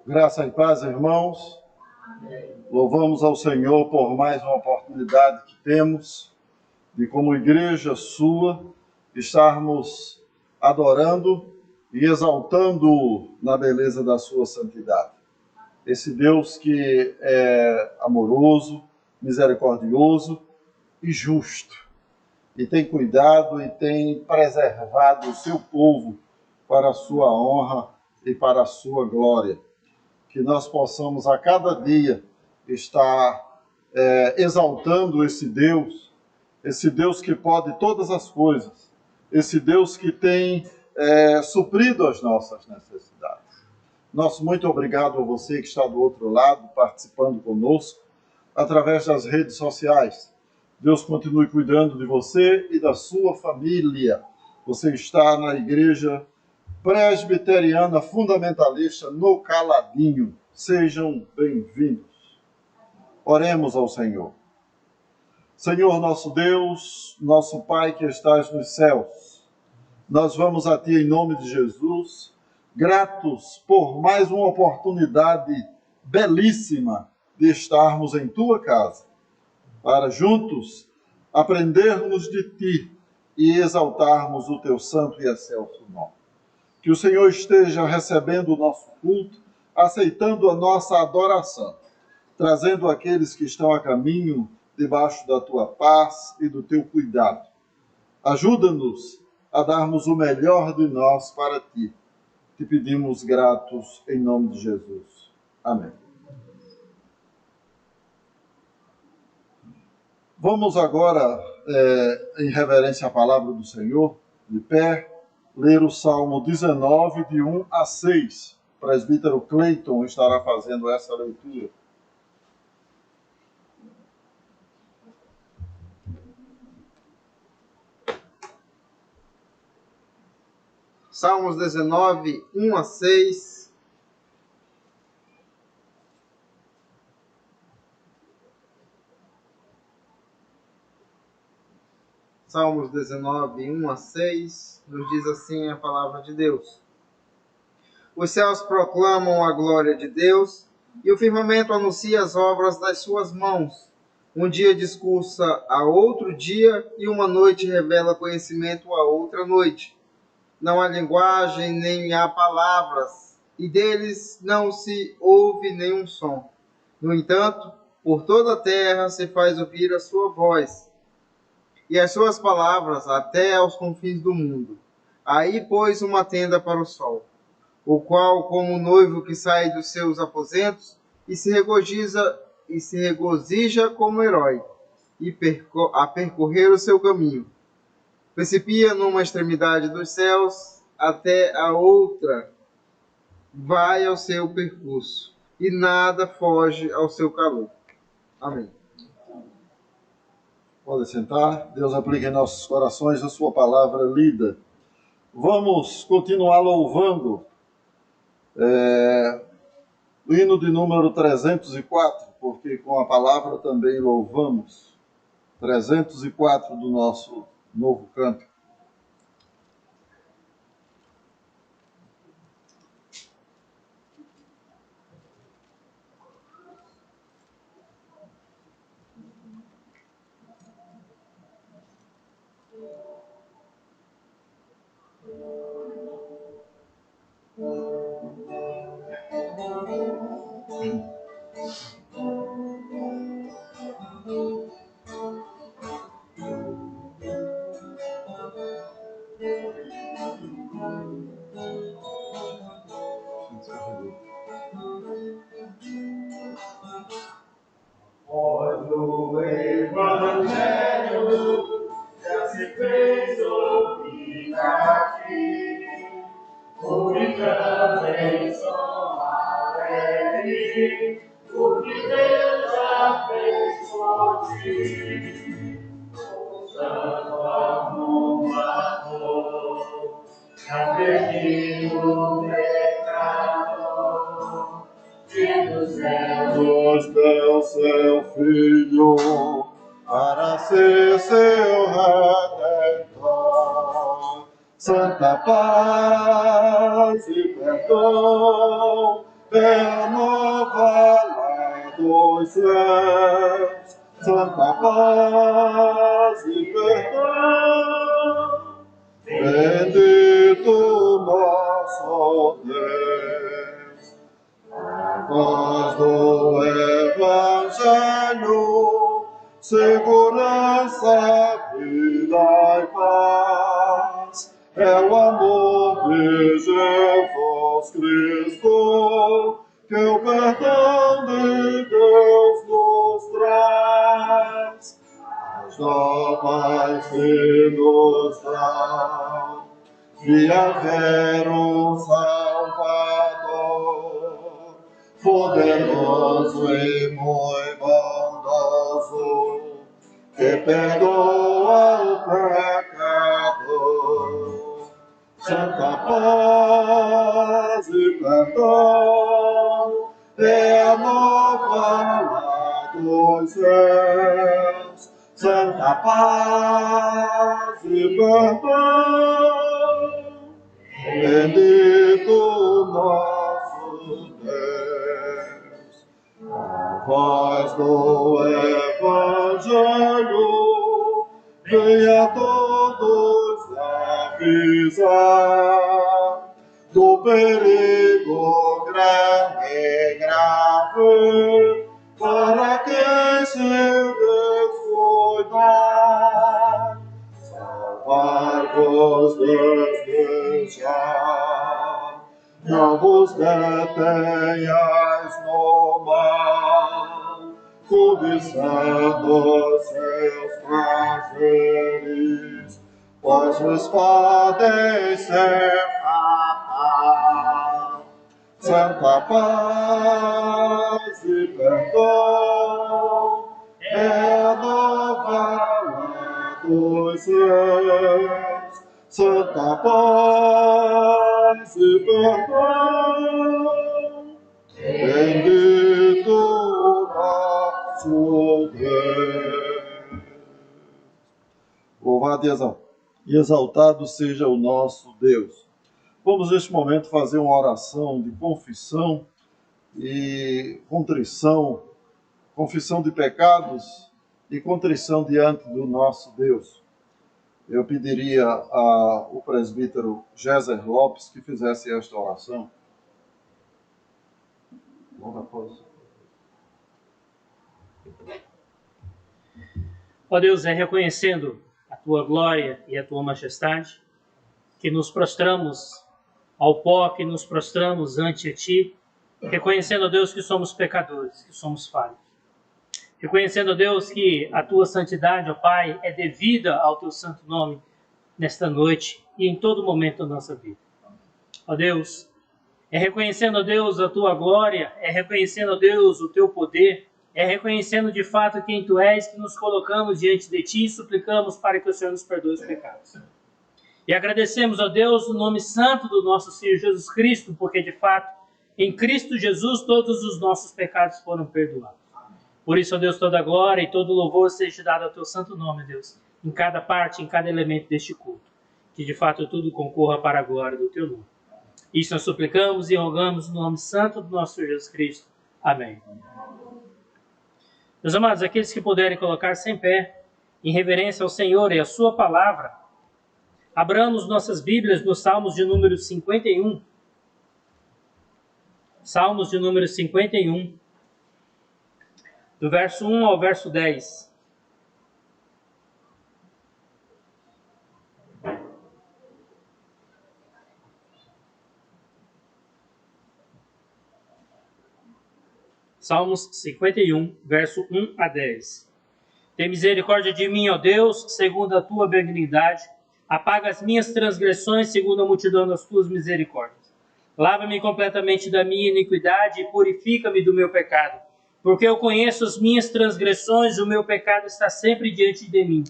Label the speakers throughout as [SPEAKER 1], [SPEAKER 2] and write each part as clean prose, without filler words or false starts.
[SPEAKER 1] Graça e paz, irmãos. Louvamos ao Senhor por mais uma oportunidade que temos de, como igreja sua, estarmos adorando e exaltando na beleza da sua santidade. Esse Deus que é amoroso, misericordioso e justo, e tem cuidado e tem preservado o seu povo para a sua honra e para a sua glória. Que nós possamos a cada dia estar exaltando esse Deus que pode todas as coisas, esse Deus que tem suprido as nossas necessidades. Nosso muito obrigado a você que está do outro lado, participando conosco, através das redes sociais. Deus continue cuidando de você e da sua família. Você está na igreja presbiteriana fundamentalista no Caladinho. Sejam bem-vindos. Oremos ao Senhor. Senhor nosso Deus, nosso Pai que estás nos céus, nós vamos a Ti em nome de Jesus, gratos por mais uma oportunidade belíssima de estarmos em Tua casa, para juntos aprendermos de Ti e exaltarmos o Teu santo e excelso nome. Que o Senhor esteja recebendo o nosso culto, aceitando a nossa adoração, trazendo aqueles que estão a caminho debaixo da Tua paz e do Teu cuidado. Ajuda-nos a darmos o melhor de nós para Ti. Te pedimos gratos em nome de Jesus. Amém. Vamos agora, em reverência à palavra do Senhor, de pé, ler o Salmo 19, de 1 a 6. O presbítero Cleiton estará fazendo essa leitura.
[SPEAKER 2] Salmos 19, 1 a 6. Salmos 19, 1 a 6, nos diz assim a palavra de Deus. Os céus proclamam a glória de Deus, e o firmamento anuncia as obras das suas mãos. Um dia discursa a outro dia, e uma noite revela conhecimento a outra noite. Não há linguagem, nem há palavras, e deles não se ouve nenhum som. No entanto, por toda a terra se faz ouvir a sua voz, e as suas palavras até aos confins do mundo. Aí pôs uma tenda para o sol, o qual, como o noivo que sai dos seus aposentos, e se regozija como herói, a percorrer o seu caminho. Principia numa extremidade dos céus, até a outra vai ao seu percurso, e nada foge ao seu calor. Amém.
[SPEAKER 1] Pode sentar. Deus aplique em nossos corações a sua palavra lida. Vamos continuar louvando o hino de número 304, porque com a palavra também louvamos. 304 do nosso novo canto.
[SPEAKER 3] Pois o Evangelho já se fez ouvir aqui, publicando em som alegre o que Deus já fez por ti. Santo arrumador, já perdido o pecador, que dos céus
[SPEAKER 1] Deu seu Filho para ser seu Redentor. Santa paz e perdão é a nova lá dos céus, santa paz e perdão. Bendito nosso Deus, a voz do Evangelho, segurança, vida e paz, é o amor de Jesus Cristo, que o perdão de Deus nos traz. As novas que nos dão de haver um Salvador, poderoso e muito bondoso, que perdoa o pecado. Santa paz e perdão é a nova lá dos céus. Santa paz e perdão, bendito nosso Deus. A voz do Evangelho vem a todos avisar do perigo grande e grave para quem se descuidar, salvar-vos desdenhar, não vos detenhais no mal, cobiçando seus prazeres, pois vos podem ser fatal. Santa paz e perdão é a nova lá dos céus. Santa paz e perdão, bendito nosso Deus. Louvado e exaltado seja o nosso Deus. Vamos neste momento fazer uma oração de confissão e contrição, confissão de pecados e contrição diante do nosso Deus. Eu pediria ao presbítero Géser Lopes que fizesse esta oração. Logo após.
[SPEAKER 4] Ó Deus, é reconhecendo a Tua glória e a Tua majestade que nos prostramos ao pó, que nos prostramos ante Ti, reconhecendo, ó Deus, que somos pecadores, que somos falhos. Reconhecendo, ó Deus, que a Tua santidade, ó Pai, é devida ao Teu santo nome nesta noite e em todo momento da nossa vida. Ó Deus, é reconhecendo, ó Deus, a Tua glória, é reconhecendo, ó Deus, o Teu poder, é reconhecendo de fato quem Tu és, que nos colocamos diante de Ti e suplicamos para que o Senhor nos perdoe os pecados. E agradecemos, ó Deus, o nome santo do nosso Senhor Jesus Cristo, porque de fato, em Cristo Jesus, todos os nossos pecados foram perdoados. Por isso, ó Deus, toda a glória e todo o louvor seja dado ao Teu santo nome, Deus, em cada parte, em cada elemento deste culto. Que de fato tudo concorra para a glória do Teu nome. Isso nós suplicamos e rogamos no nome santo do nosso Senhor Jesus Cristo. Amém. Meus amados, aqueles que puderem colocar-se em pé, em reverência ao Senhor e à Sua palavra, abramos nossas Bíblias nos Salmos de número 51. Salmos de número 51, do verso 1 ao verso 10. Salmos 51, verso 1 a 10. Tem misericórdia de mim, ó Deus, segundo a Tua benignidade. Apaga as minhas transgressões, segundo a multidão das Tuas misericórdias. Lava-me completamente da minha iniquidade e purifica-me do meu pecado. Porque eu conheço as minhas transgressões, o meu pecado está sempre diante de mim.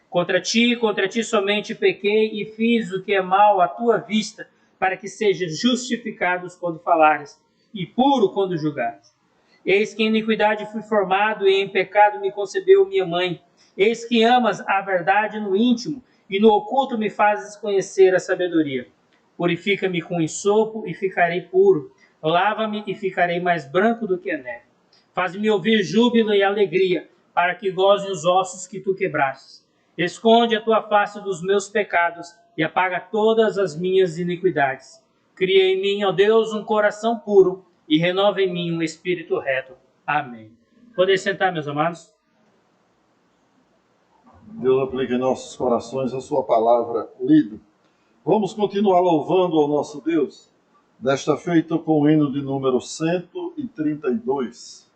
[SPEAKER 4] Contra ti somente pequei e fiz o que é mal à Tua vista, para que sejas justificados quando falares, e puro quando julgares. Eis que em iniquidade fui formado, e em pecado me concebeu minha mãe. Eis que amas a verdade no íntimo, e no oculto me fazes conhecer a sabedoria. Purifica-me com ensopo, e ficarei puro. Lava-me e ficarei mais branco do que a neve. Faz-me ouvir júbilo e alegria, para que gozem os ossos que tu quebrastes. Esconde a tua face dos meus pecados e apaga todas as minhas iniquidades. Cria em mim, ó Deus, um coração puro e renova em mim um espírito reto. Amém. Podem sentar, meus amados?
[SPEAKER 1] Deus aplique em nossos corações a sua palavra lida. Vamos continuar louvando ao nosso Deus, desta feita com o hino de número 132.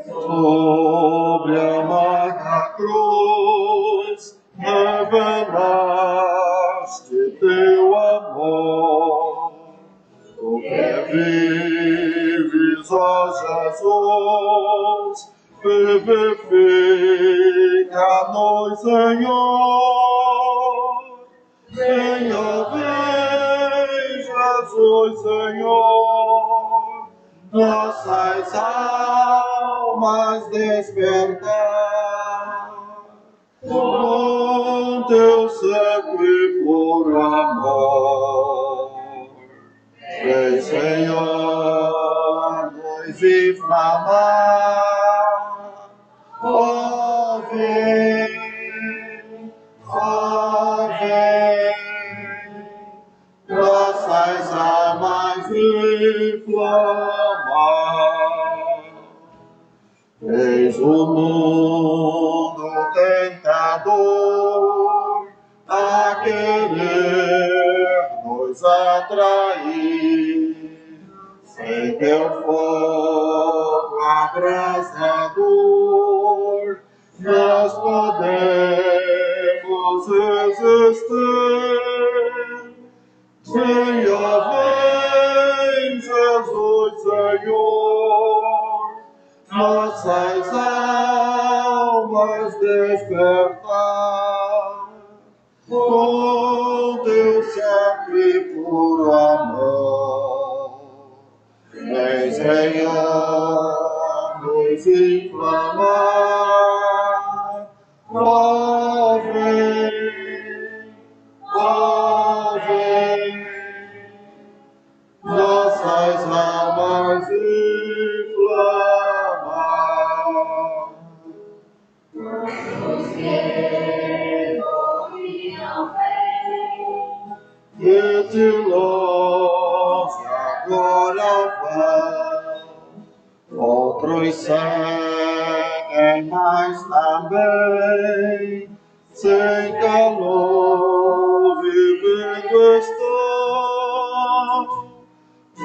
[SPEAKER 1] Sobre a amarga cruz revelaste teu amor, tu que vives, ó Jesus, vivifica-nos, Senhor. Venha, vem, Jesus, Senhor, nossas almas despertar, com teu santo e puro amor. Vem, Senhor, nos inflamar, ó vem, nossas almas inflamar. Eis o mundo tentador a querer nos atrair, sem teu fogo abrasador nós podemos resistir. Senhor, vem, Jesus, Senhor, nossas almas despertar, com teu santo e puro amor. Vem, Senhor, nos inflamar, ó vem, nossas almas inflamar.
[SPEAKER 3] Os que ouviram
[SPEAKER 1] E de longe agora vão, outros seguem, mas também sem calor vivendo estão.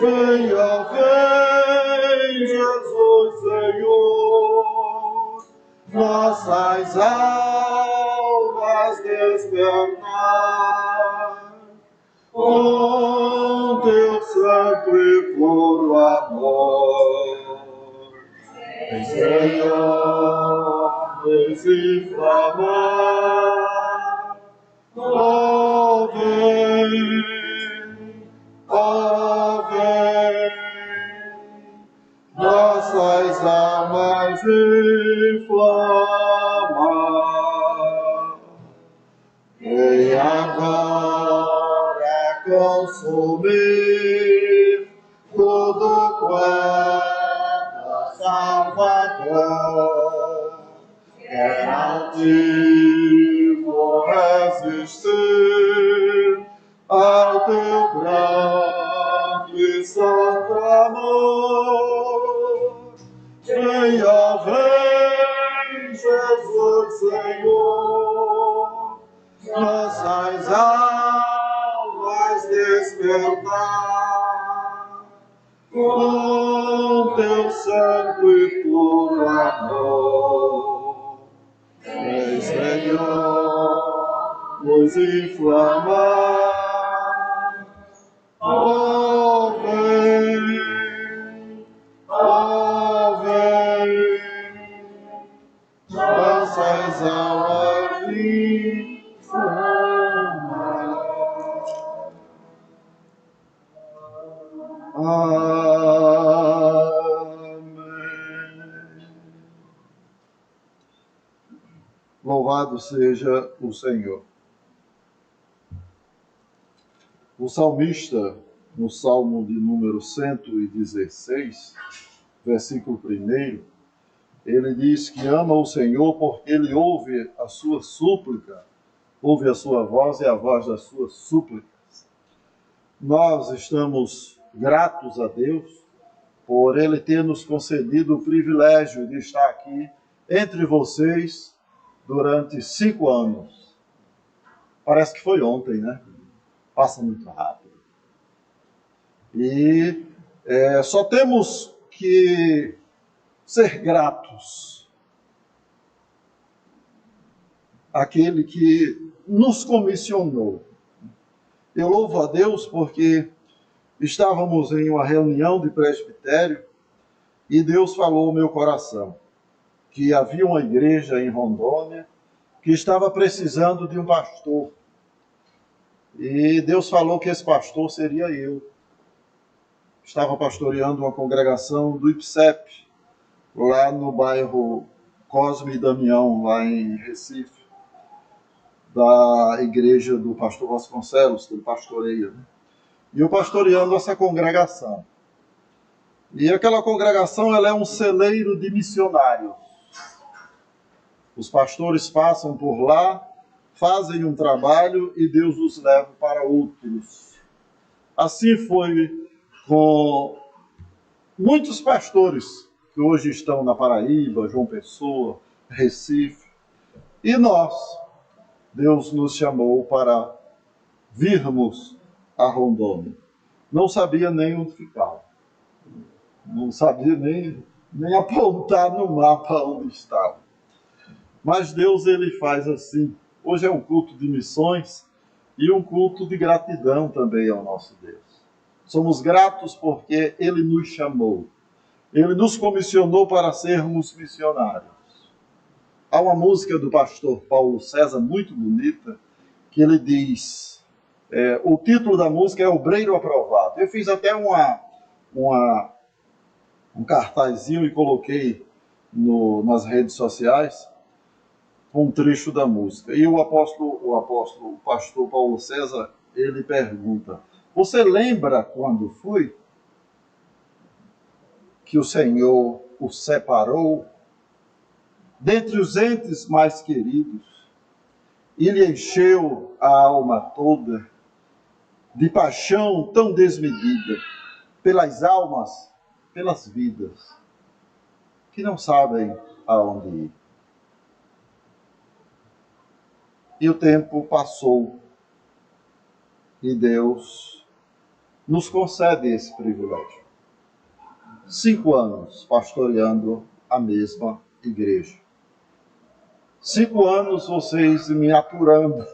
[SPEAKER 1] Venha, vem, Jesus, Senhor, nossas almas despertar, com teu santo e puro amor. Vem, Senhor, nos inflamar, ó vem, nossas almas inflamar. Vem agora consumir tudo quanto Salvador quer altivo resistir ao teu grande santo amor. Venha, vem, Jesus, Senhor, nossas almas despertar, com teu santo e puro amor. Vem, Senhor, nos inflamar, Louvado seja o Senhor. O salmista, no Salmo de número 116, versículo 1, ele diz que ama o Senhor porque ele ouve a sua súplica, ouve a sua voz e a voz das suas súplicas. Nós estamos gratos a Deus por ele ter nos concedido o privilégio de estar aqui entre vocês durante 5 anos. Parece que foi ontem, né? Passa muito rápido. E só temos que ser gratos àquele que nos comissionou. Eu louvo a Deus porque estávamos em uma reunião de presbitério e Deus falou ao meu coração que havia uma igreja em Rondônia que estava precisando de um pastor. E Deus falou que esse pastor seria eu. Estava pastoreando uma congregação do IPSEP, lá no bairro Cosme e Damião, lá em Recife, da igreja do pastor Vasconcelos, que ele pastoreia, né? E eu pastoreando essa congregação. E aquela congregação, ela é um celeiro de missionários. Os pastores passam por lá, fazem um trabalho e Deus os leva para outros. Assim foi com muitos pastores que hoje estão na Paraíba, João Pessoa, Recife. E nós, Deus nos chamou para virmos a Rondônia. Não sabia nem onde ficava. Não sabia nem apontar no mapa onde estava. Mas Deus, ele faz assim. Hoje é um culto de missões e um culto de gratidão também ao nosso Deus. Somos gratos porque ele nos chamou. Ele nos comissionou para sermos missionários. Há uma música do pastor Paulo César muito bonita que ele diz, o título da música é Obreiro Aprovado. Eu fiz até um cartazinho e coloquei nas redes sociais um trecho da música. E o pastor Paulo César, ele pergunta, você lembra quando foi que o Senhor o separou dentre os entes mais queridos e lhe encheu a alma toda de paixão tão desmedida pelas almas, pelas vidas, que não sabem aonde ir. E o tempo passou e Deus nos concede esse privilégio. 5 anos pastoreando a mesma igreja. 5 anos vocês me aturando,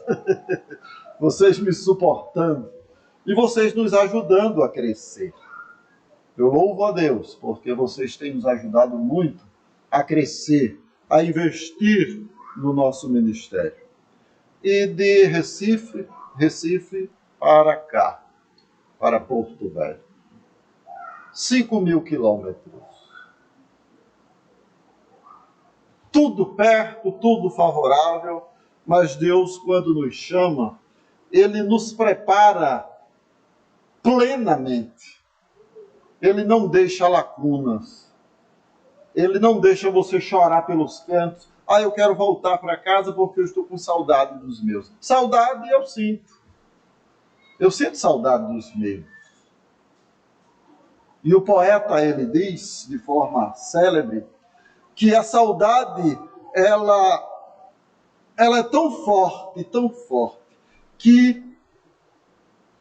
[SPEAKER 1] vocês me suportando e vocês nos ajudando a crescer. Eu louvo a Deus porque vocês têm nos ajudado muito a crescer, a investir no nosso ministério. E de Recife para cá, para Porto Velho. 5.000 quilômetros. Tudo perto, tudo favorável, mas Deus, quando nos chama, Ele nos prepara plenamente. Ele não deixa lacunas. Ele não deixa você chorar pelos cantos. Eu quero voltar para casa porque eu estou com saudade dos meus. Saudade eu sinto. Eu sinto saudade dos meus. E o poeta, ele diz, de forma célebre, que a saudade, ela é tão forte, que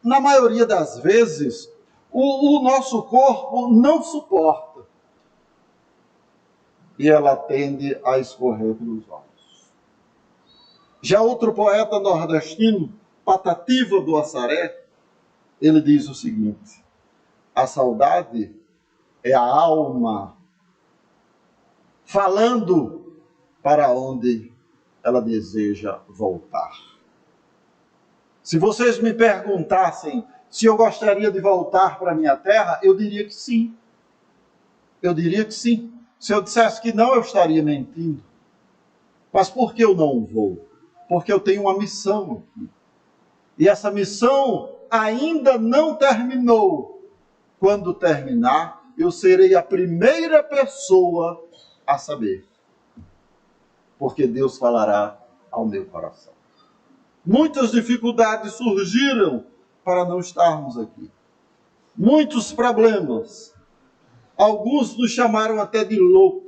[SPEAKER 1] na maioria das vezes, o nosso corpo não suporta. E ela tende a escorrer pelos olhos. Já outro poeta nordestino, Patativa do Assaré, ele diz o seguinte, a saudade é a alma falando para onde ela deseja voltar. Se vocês me perguntassem se eu gostaria de voltar para a minha terra, eu diria que sim. Eu diria que sim. Se eu dissesse que não, eu estaria mentindo. Mas por que eu não vou? Porque eu tenho uma missão aqui. E essa missão ainda não terminou. Quando terminar, eu serei a primeira pessoa a saber. Porque Deus falará ao meu coração. Muitas dificuldades surgiram para não estarmos aqui. Muitos problemas. Alguns nos chamaram até de loucos.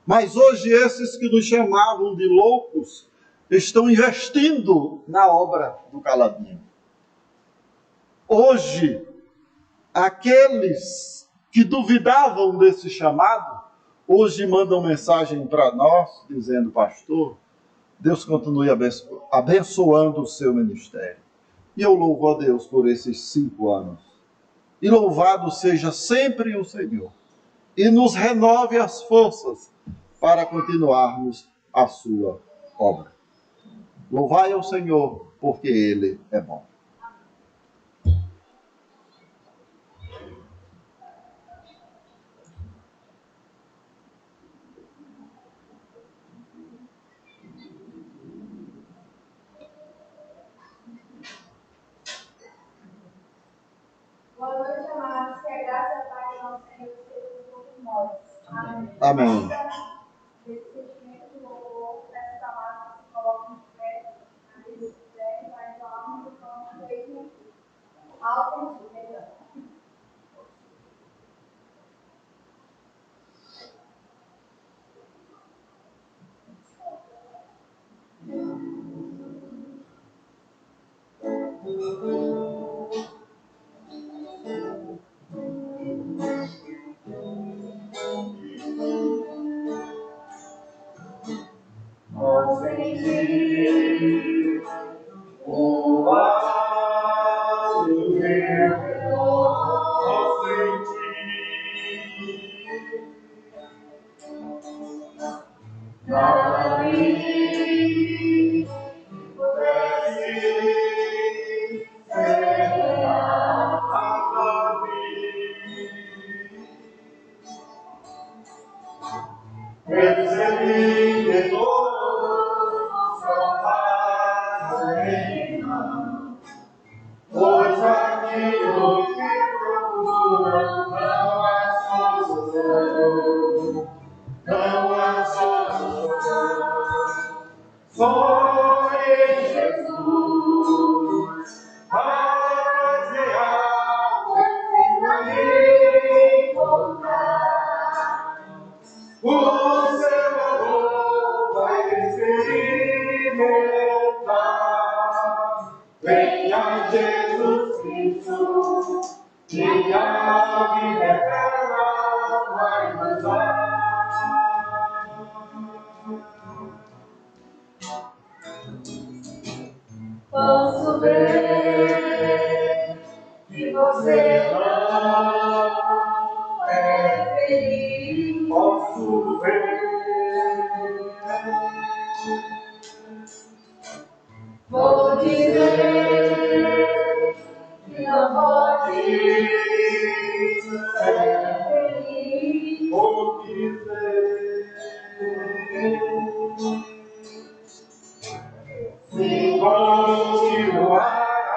[SPEAKER 1] Mas hoje esses que nos chamavam de loucos estão investindo na obra do Caladinho. Hoje, aqueles que duvidavam desse chamado, hoje mandam mensagem para nós, dizendo: pastor, Deus continue abençoando o seu ministério. E eu louvo a Deus por esses 5 anos. E louvado seja sempre o Senhor. E nos renove as forças para continuarmos a sua obra. Louvai ao Senhor, porque Ele é bom.
[SPEAKER 3] Boa noite, amados. Que a graça e a paz do nosso Senhor esteja com todos nós. Amém.
[SPEAKER 1] Amém.
[SPEAKER 3] Desse sentimento de louvor, peço amados que se coloquem de pé, aqueles que quiserem, para entoarmos o canto feito ao sentido. Ao sentir o ar do meu redor, ao sentir nada me pudesse separar de percebi que todos são fazem mal, pois aquilo que procuram não há solução, não há solução. Só em Jesus a paz real vai encontrar. O seu amor vai experimentar. Venha Jesus Cristo, e a vida eterna vai gozar. Posso ver que você não é feliz. Posso ver. Vou dizer que não pode ser feliz. Vou dizer se continuar a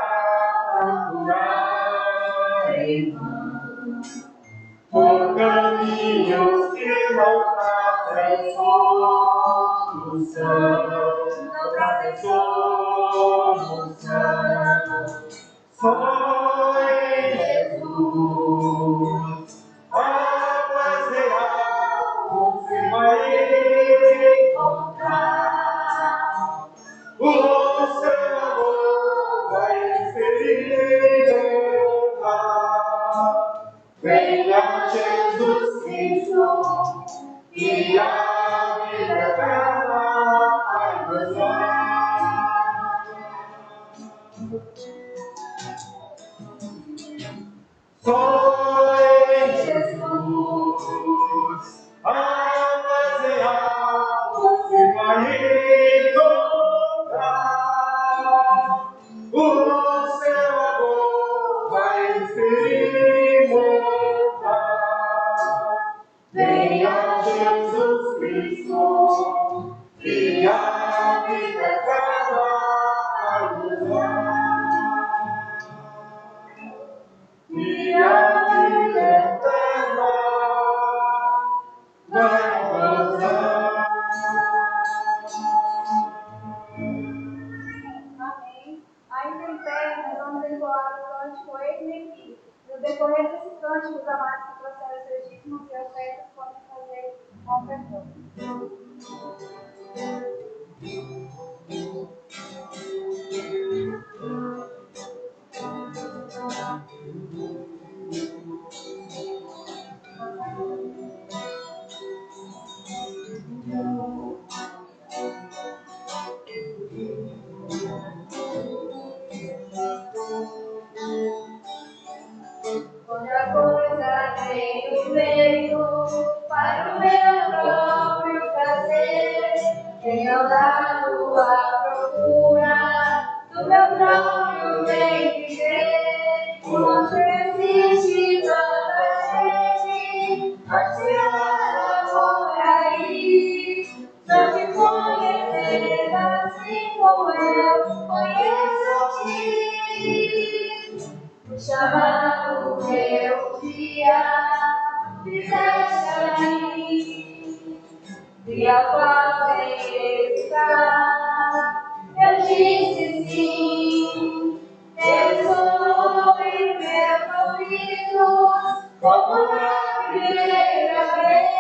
[SPEAKER 3] procurar em vão por caminhos que não trazem solução, não trazem solução. Só em Jesus a paz real você vai encontrar. O seu amor vai experimentar. Venha Jesus Cristo, e a vida eterna vai gozar. Só em Jesus a paz real você vai encontrar. O seu amor vai experimentar. Venha Jesus Cristo. se processos legítimos e ofertas podem fazer com o perdão. Outra coisa tenho feito para o meu próprio prazer, tenho andado à procura do meu próprio bem viver. Não existe tanta gente ansiada por aí, só te conhecer assim como eu conheço-te. O chamado que um dia fizeste a mim, e a qual sem estar, eu disse sim. Eu sou em meus ouvidos, como na primeira vez,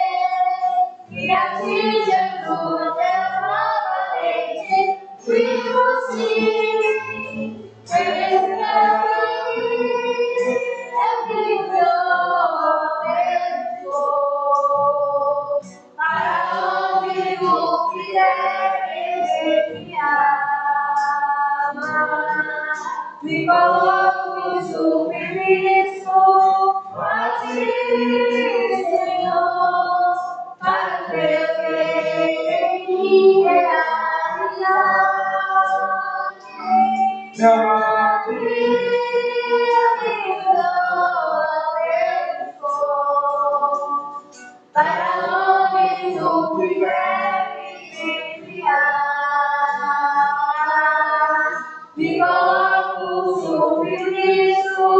[SPEAKER 3] e a ti, Jesus, eu novamente digo sim. Para onde tu quiseres enviar, me coloco submisso a ti, Senhor, para teu querer em mim realizar. Para onde tu quiseres enviar, me coloco submisso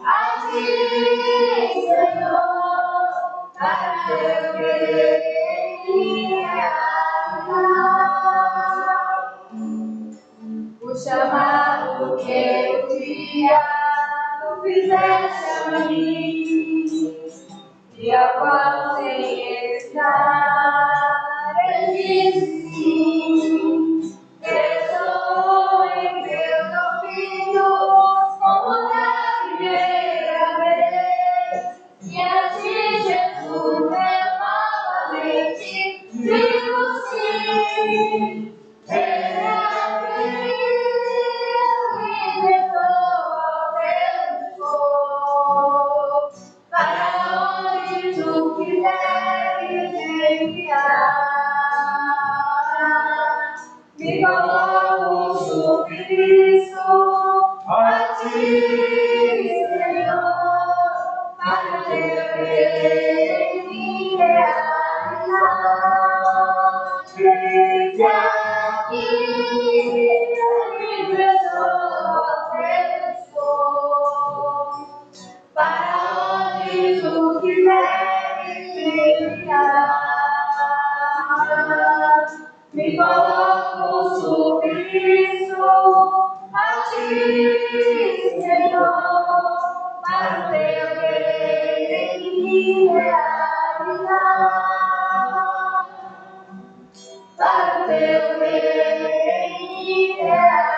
[SPEAKER 3] a ti, Senhor, para teu querer em mim realizar. O chamado que um dia tu fizeste a mim, e a qual sem estar eu disse sim. Eu sou em meus ouvidos como na primeira vez, e a ti, Jesus, eu novamente digo sim. Para onde tu quiseres enviar, me coloco submisso a ti, Senhor, para teu querer em mim realizar. Eis aqui, livre eu sou, para onde tu quiseres enviar, me coloco submisso a ti, Senhor, para o teu querer em mim realizar. Para o teu querer em mim realizar.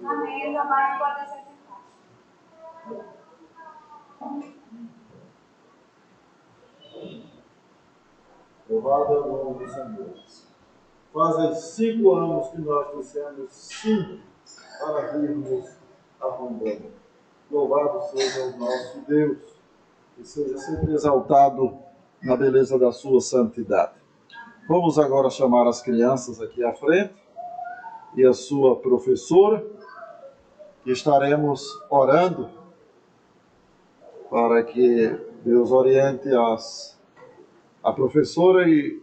[SPEAKER 3] Amém. Os amados podem se sentar.
[SPEAKER 1] Louvado é o nome do Senhor. Fazem 5 anos que nós dissemos sim para virmos a Rondônia. Louvado seja o nosso Deus, que seja sempre exaltado na beleza da sua santidade. Vamos agora chamar as crianças aqui à frente e a sua professora, que estaremos orando para que Deus oriente a professora e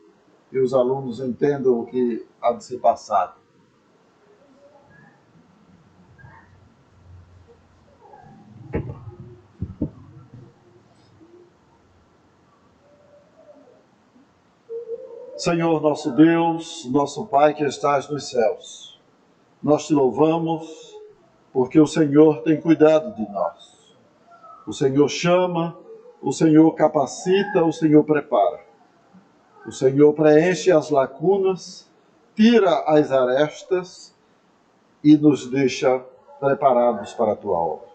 [SPEAKER 1] os alunos entendam o que há de ser passado. Senhor nosso Deus, nosso Pai que estás nos céus, nós te louvamos porque o Senhor tem cuidado de nós. O Senhor chama, o Senhor capacita, o Senhor prepara. O Senhor preenche as lacunas, tira as arestas e nos deixa preparados para a tua obra.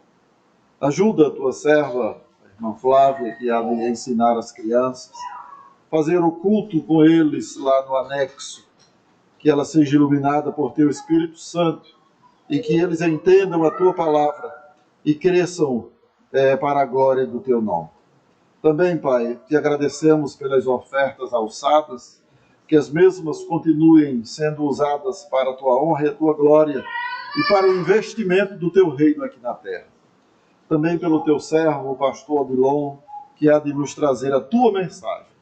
[SPEAKER 1] Ajuda a tua serva, a irmã Flávia, que há de ensinar as crianças, fazer o culto com eles lá no anexo, que ela seja iluminada por teu Espírito Santo e que eles entendam a tua palavra e cresçam para a glória do teu nome. Também, Pai, te agradecemos pelas ofertas alçadas, que as mesmas continuem sendo usadas para a tua honra e a tua glória e para o investimento do teu reino aqui na terra. Também pelo teu servo, o pastor Adilon, que há de nos trazer a tua mensagem.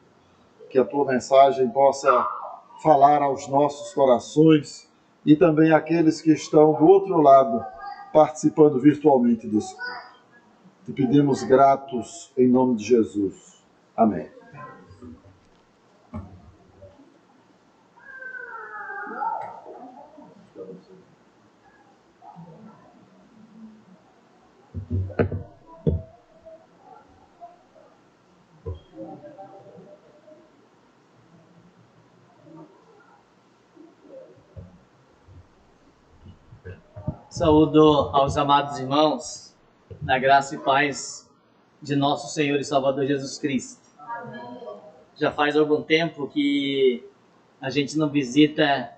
[SPEAKER 1] Que a tua mensagem possa falar aos nossos corações e também àqueles que estão do outro lado, participando virtualmente desse culto. Te pedimos gratos em nome de Jesus. Amém.
[SPEAKER 5] Saúdo aos amados irmãos, na graça e paz de nosso Senhor e Salvador Jesus Cristo. Já faz algum tempo que a gente não visita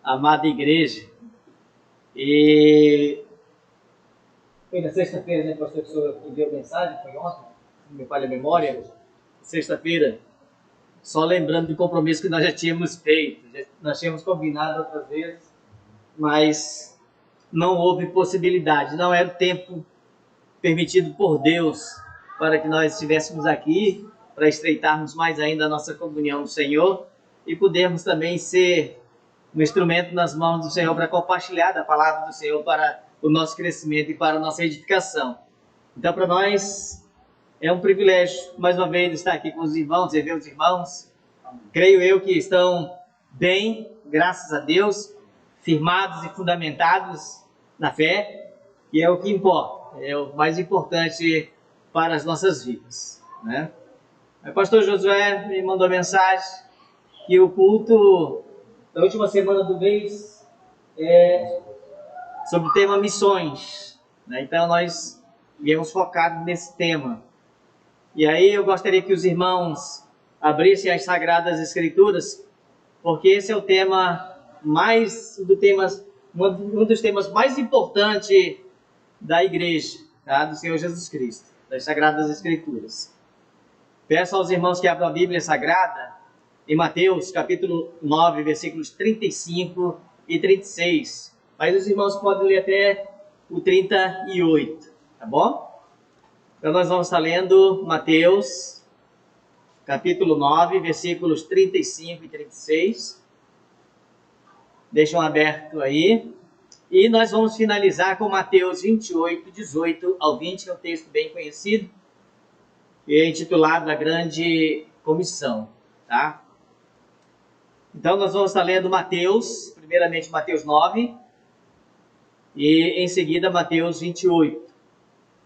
[SPEAKER 5] a amada igreja. E foi na sexta-feira, né, pastor, que o senhor enviou mensagem, foi ontem, se me falha a memória, sexta-feira, só lembrando do compromisso que nós já tínhamos feito, nós tínhamos combinado outras vezes, mas não houve possibilidade, não era o tempo permitido por Deus para que nós estivéssemos aqui, para estreitarmos mais ainda a nossa comunhão no Senhor e podermos também ser um instrumento nas mãos do Senhor para compartilhar da palavra do Senhor para o nosso crescimento e para a nossa edificação. Então, para nós é um privilégio, mais uma vez, estar aqui com os irmãos e ver os irmãos. Creio eu que estão bem, graças a Deus, firmados e fundamentados na fé, e é o que importa, é o mais importante para as nossas vidas, né? O pastor Josué me mandou mensagem que o culto da última semana do mês é sobre o tema missões, né? Então nós viemos focados nesse tema. E aí eu gostaria que os irmãos abrissem as Sagradas Escrituras, porque esse é o tema um dos temas mais importantes da igreja, tá? Do Senhor Jesus Cristo, das Sagradas Escrituras. Peço aos irmãos que abram a Bíblia Sagrada em Mateus, capítulo 9, versículos 35 e 36. Mas os irmãos podem ler até o 38, tá bom? Então nós vamos estar lendo Mateus, capítulo 9, versículos 35 e 36. Deixam aberto aí. E nós vamos finalizar com Mateus 28, 18 ao 20, que é um texto bem conhecido, e é intitulado A Grande Comissão, tá? Então nós vamos estar lendo Mateus, primeiramente Mateus 9, e em seguida Mateus 28.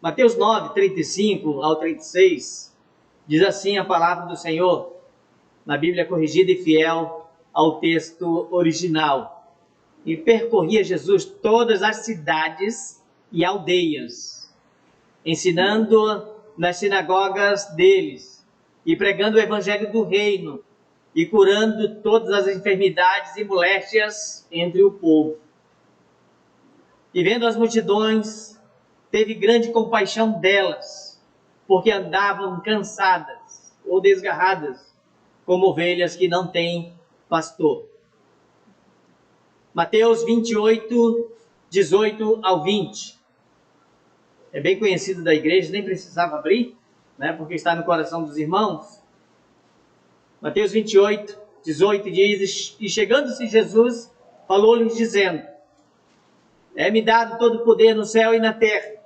[SPEAKER 5] Mateus 9, 35 ao 36, diz assim a palavra do Senhor, na Bíblia Corrigida e Fiel ao texto original. E percorria Jesus todas as cidades e aldeias, ensinando nas sinagogas deles, e pregando o evangelho do reino, e curando todas as enfermidades e moléstias entre o povo. E vendo as multidões, teve grande compaixão delas, porque andavam cansadas ou desgarradas, como ovelhas que não têm pastor. Mateus 28, 18 ao 20. É bem conhecido da igreja, nem precisava abrir, né, porque está no coração dos irmãos. Mateus 28, 18 diz: E chegando-se Jesus, falou-lhes dizendo: É-me dado todo o poder no céu e na terra.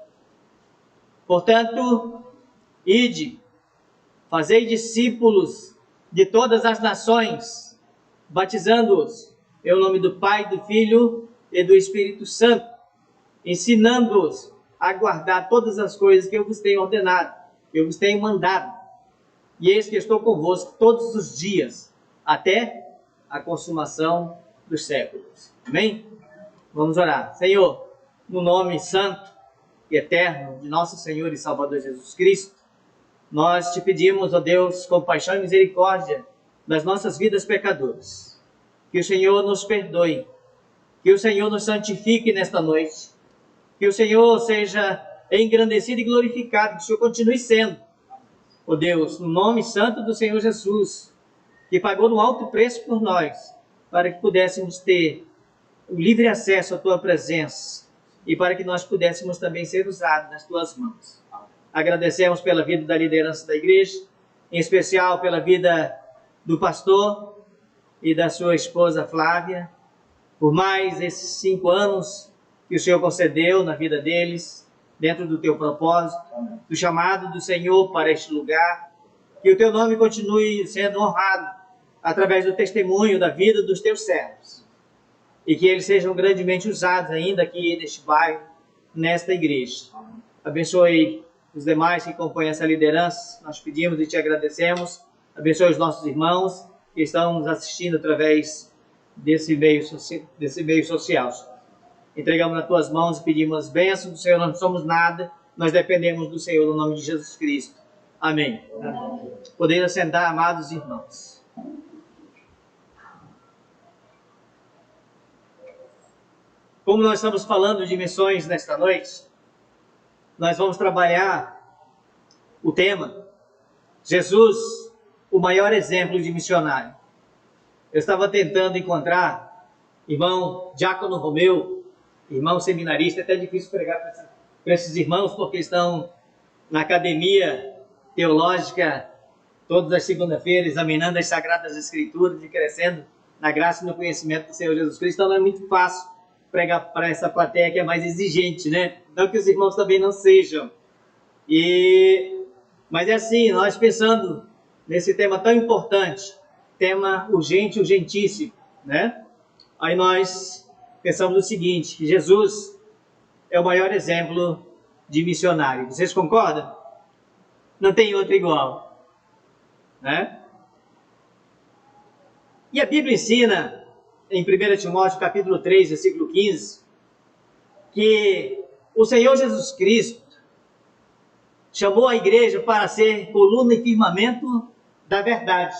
[SPEAKER 5] Portanto, ide, fazei discípulos de todas as nações, batizando-os em nome do Pai, do Filho e do Espírito Santo, ensinando-os a guardar todas as coisas que eu vos tenho ordenado, que eu vos tenho mandado. E eis que estou convosco todos os dias, até a consumação dos séculos. Amém? Vamos orar. Senhor, no nome santo e eterno de nosso Senhor e Salvador Jesus Cristo, nós te pedimos, ó Deus, compaixão e misericórdia das nossas vidas pecadoras. Que o Senhor nos perdoe, que o Senhor nos santifique nesta noite, que o Senhor seja engrandecido e glorificado, que o Senhor continue sendo, ó Deus, no nome santo do Senhor Jesus, que pagou um alto preço por nós, para que pudéssemos ter o livre acesso à Tua presença e para que nós pudéssemos também ser usados nas Tuas mãos. Agradecemos pela vida da liderança da igreja, em especial pela vida do pastor e da sua esposa Flávia, por mais esses 5 anos que o Senhor concedeu na vida deles, dentro do Teu propósito, do chamado do Senhor para este lugar, que o Teu nome continue sendo honrado através do testemunho da vida dos Teus servos, e que eles sejam grandemente usados ainda aqui neste bairro, nesta igreja. Abençoe os demais que compõem essa liderança, nós pedimos e te agradecemos. Abençoe os nossos irmãos que estão nos assistindo através desse meio social. Entregamos nas Tuas mãos e pedimos as bênçãos do Senhor. Nós não somos nada, nós dependemos do Senhor no nome de Jesus Cristo. Amém. Podeis assentar, amados irmãos. Como nós estamos falando de missões nesta noite, nós vamos trabalhar o tema Jesus, o maior exemplo de missionário. Eu estava tentando encontrar irmão Diácono Romeu, irmão seminarista. É até difícil pregar para esses irmãos, porque estão na academia teológica todas as segundas-feiras, examinando as Sagradas Escrituras e crescendo na graça e no conhecimento do Senhor Jesus Cristo. Então não é muito fácil pregar para essa plateia que é mais exigente, né? Não que os irmãos também não sejam. Mas é assim, nós pensando nesse tema tão importante, tema urgente, urgentíssimo, né? Aí nós pensamos o seguinte, que Jesus é o maior exemplo de missionário. Vocês concordam? Não tem outro igual, né? E a Bíblia ensina, em 1 Timóteo capítulo 3, versículo 15, que o Senhor Jesus Cristo chamou a igreja para ser coluna e firmamento da verdade,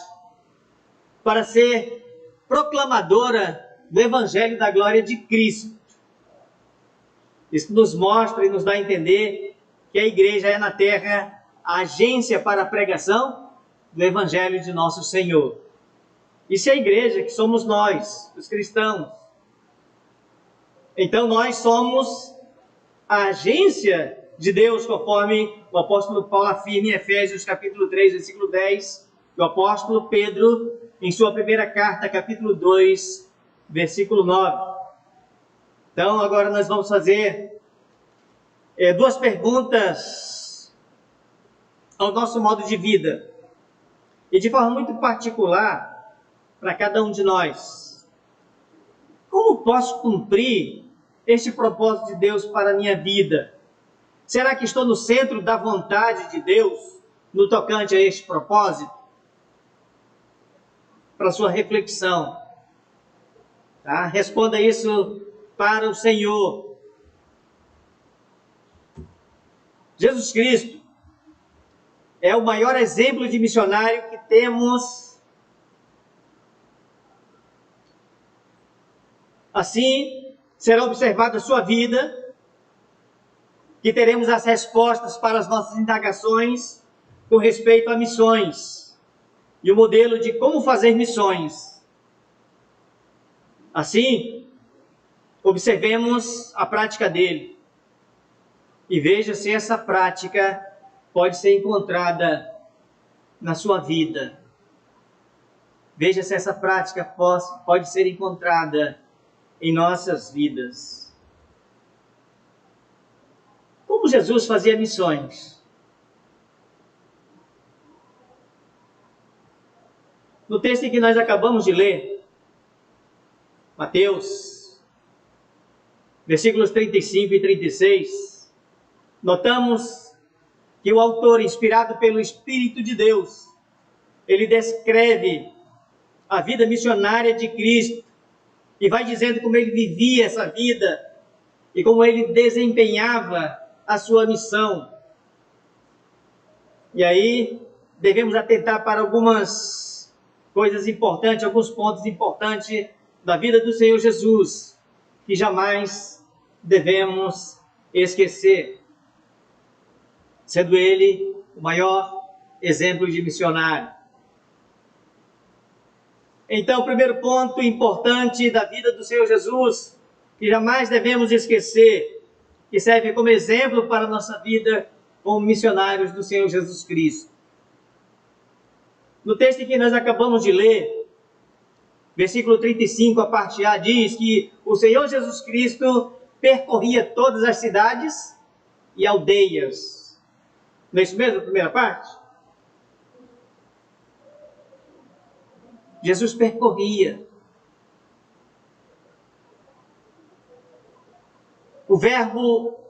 [SPEAKER 5] para ser proclamadora do Evangelho da glória de Cristo. Isso nos mostra e nos dá a entender que a igreja é na terra a agência para a pregação do Evangelho de nosso Senhor. E se a igreja, que somos nós, os cristãos, então nós somos a agência de Deus, conforme o apóstolo Paulo afirma em Efésios capítulo 3, versículo 10, e o apóstolo Pedro, em sua primeira carta, capítulo 2, versículo 9. Então, agora nós vamos fazer 2 perguntas ao nosso modo de vida, e de forma muito particular, para cada um de nós. Como posso cumprir este propósito de Deus para a minha vida? Será que estou no centro da vontade de Deus no tocante a este propósito? Para sua reflexão, tá? Responda isso para o Senhor. Jesus Cristo é o maior exemplo de missionário que temos. Assim, será observada a sua vida, que teremos as respostas para as nossas indagações com respeito a missões e o modelo de como fazer missões. Assim, observemos a prática dele e veja se essa prática pode ser encontrada na sua vida. Veja se essa prática pode ser encontrada em nossas vidas. Como Jesus fazia missões? No texto que nós acabamos de ler, Mateus versículos 35 e 36, notamos que o autor, inspirado pelo Espírito de Deus, ele descreve a vida missionária de Cristo e vai dizendo como ele vivia essa vida e como ele desempenhava a sua missão. E aí devemos atentar para algumas coisas importantes, alguns pontos importantes da vida do Senhor Jesus, que jamais devemos esquecer, sendo ele o maior exemplo de missionário. Então, o primeiro ponto importante da vida do Senhor Jesus, que jamais devemos esquecer, que serve como exemplo para a nossa vida como missionários do Senhor Jesus Cristo. No texto que nós acabamos de ler, versículo 35, a parte A, diz que o Senhor Jesus Cristo percorria todas as cidades e aldeias. Não é isso mesmo, a primeira parte? Jesus percorria. O verbo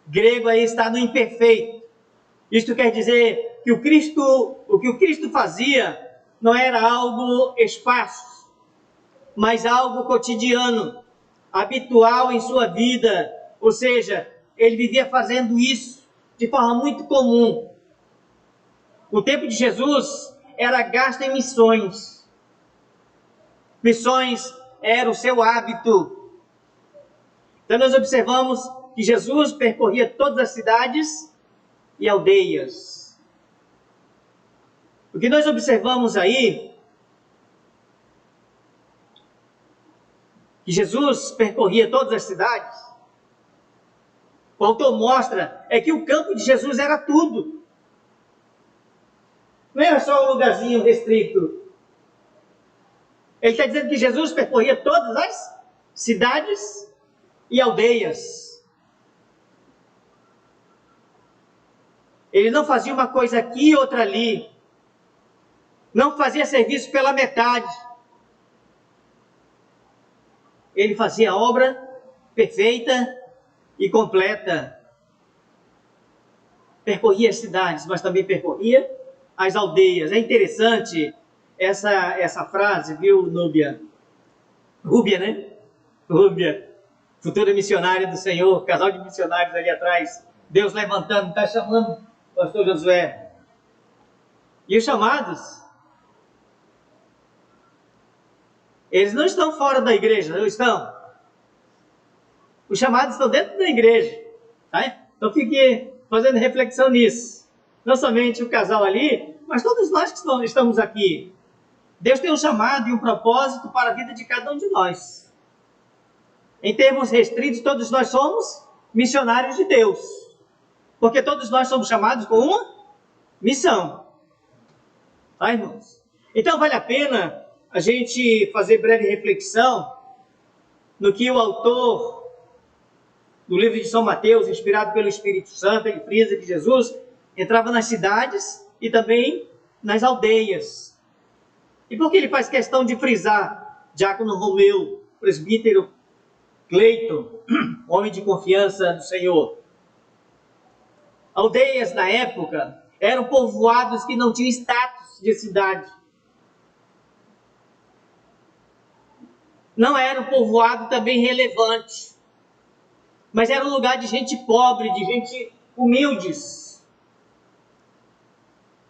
[SPEAKER 5] grego aí está no imperfeito. Isto quer dizer que o que o Cristo fazia não era algo esparso, mas algo cotidiano, habitual em sua vida. Ou seja, ele vivia fazendo isso de forma muito comum. O tempo de Jesus era gasto em missões. Missões era o seu hábito. Então nós observamos que Jesus percorria todas as cidades e aldeias. O que nós observamos aí, que Jesus percorria todas as cidades, o autor mostra é que o campo de Jesus era tudo. Não era só um lugarzinho restrito. Ele está dizendo que Jesus percorria todas as cidades e aldeias. Ele não fazia uma coisa aqui e outra ali. Não fazia serviço pela metade. Ele fazia a obra perfeita e completa. Percorria as cidades, mas também percorria as aldeias. É interessante essa frase, viu, Núbia? Rúbia, né? Rúbia, futura missionária do Senhor, casal de missionários ali atrás, Deus levantando, está chamando o pastor Josué. E os chamados, eles não estão fora da igreja, não estão? Os chamados estão dentro da igreja, tá? Então fique fazendo reflexão nisso. Não somente o casal ali, mas todos nós que estamos aqui. Deus tem um chamado e um propósito para a vida de cada um de nós. Em termos restritos, todos nós somos missionários de Deus. Porque todos nós somos chamados com uma missão. Tá, irmãos? Então vale a pena a gente fazer breve reflexão no que o autor do livro de São Mateus, inspirado pelo Espírito Santo, ele frisa que Jesus entrava nas cidades e também nas aldeias. E por que ele faz questão de frisar Diácono Romeu, presbítero Cleiton, homem de confiança do Senhor? Aldeias na época eram povoados que não tinham status de cidade. Não era um povoado também relevante, mas era um lugar de gente pobre, de gente humildes.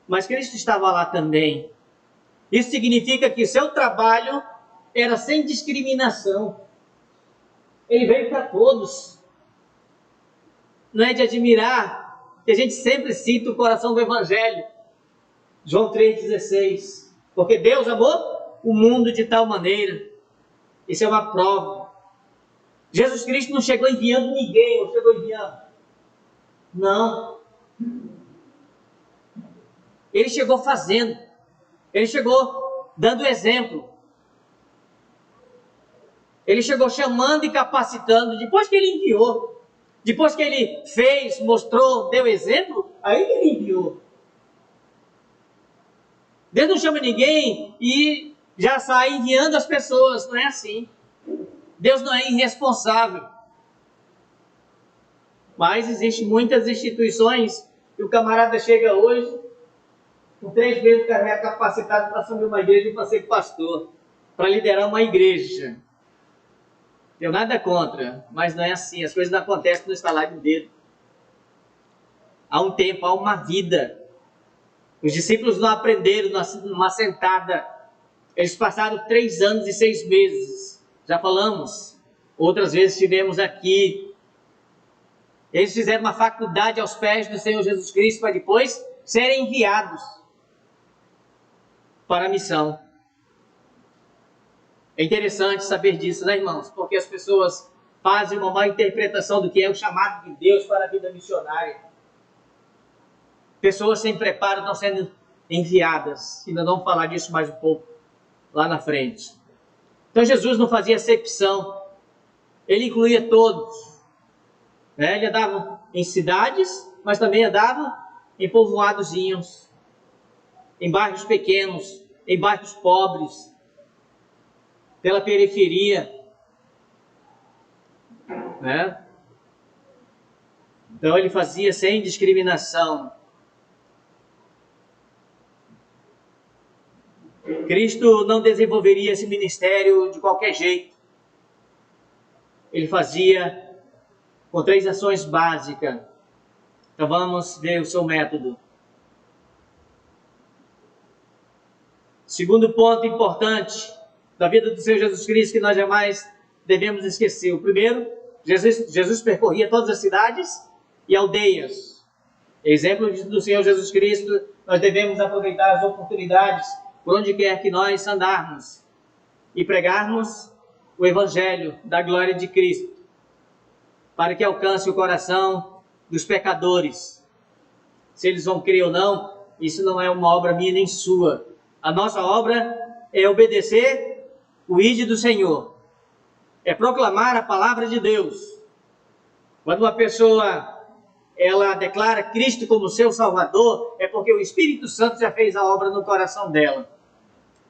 [SPEAKER 5] Mas Cristo estava lá também. Isso significa que seu trabalho era sem discriminação. Ele veio para todos. Não é de admirar que a gente sempre cita o coração do Evangelho. João 3,16. Porque Deus amou o mundo de tal maneira. Isso é uma prova. Jesus Cristo não chegou enviando ninguém, ou chegou enviando. Não. Ele chegou fazendo. Ele chegou dando exemplo. Ele chegou chamando e capacitando. Depois que ele enviou, depois que ele fez, mostrou, deu exemplo, aí que ele enviou. Deus não chama ninguém e já sai enviando as pessoas. Não é assim. Deus não é irresponsável. Mas existem muitas instituições que o camarada chega hoje, com 3 meses o cara é capacitado para assumir uma igreja e para ser pastor, para liderar uma igreja. Eu nada contra, mas não é assim. As coisas não acontecem no estalar de dedo. Há um tempo, há uma vida. Os discípulos não aprenderam numa sentada. Eles passaram 3 anos e 6 meses. Já falamos. Outras vezes estivemos aqui. Eles fizeram uma faculdade aos pés do Senhor Jesus Cristo para depois serem enviados para a missão. É interessante saber disso, né, irmãos? Porque as pessoas fazem uma má interpretação do que é o chamado de Deus para a vida missionária. Pessoas sem preparo estão sendo enviadas. E nós vamos falar disso mais um pouco lá na frente. Então Jesus não fazia acepção. Ele incluía todos. Ele andava em cidades, mas também andava em povoadozinhos, em bairros pequenos, em bairros pobres, pela periferia. Então ele fazia sem discriminação. Cristo não desenvolveria esse ministério de qualquer jeito. Ele fazia com 3 ações básicas. Então vamos ver o seu método. Segundo ponto importante da vida do Senhor Jesus Cristo que nós jamais devemos esquecer. O primeiro, Jesus percorria todas as cidades e aldeias. Exemplo do Senhor Jesus Cristo, nós devemos aproveitar as oportunidades por onde quer que nós andarmos e pregarmos o Evangelho da glória de Cristo, para que alcance o coração dos pecadores. Se eles vão crer ou não, isso não é uma obra minha nem sua. A nossa obra é obedecer o ID do Senhor, é proclamar a palavra de Deus. Quando uma pessoa ela declara Cristo como seu Salvador, é porque o Espírito Santo já fez a obra no coração dela.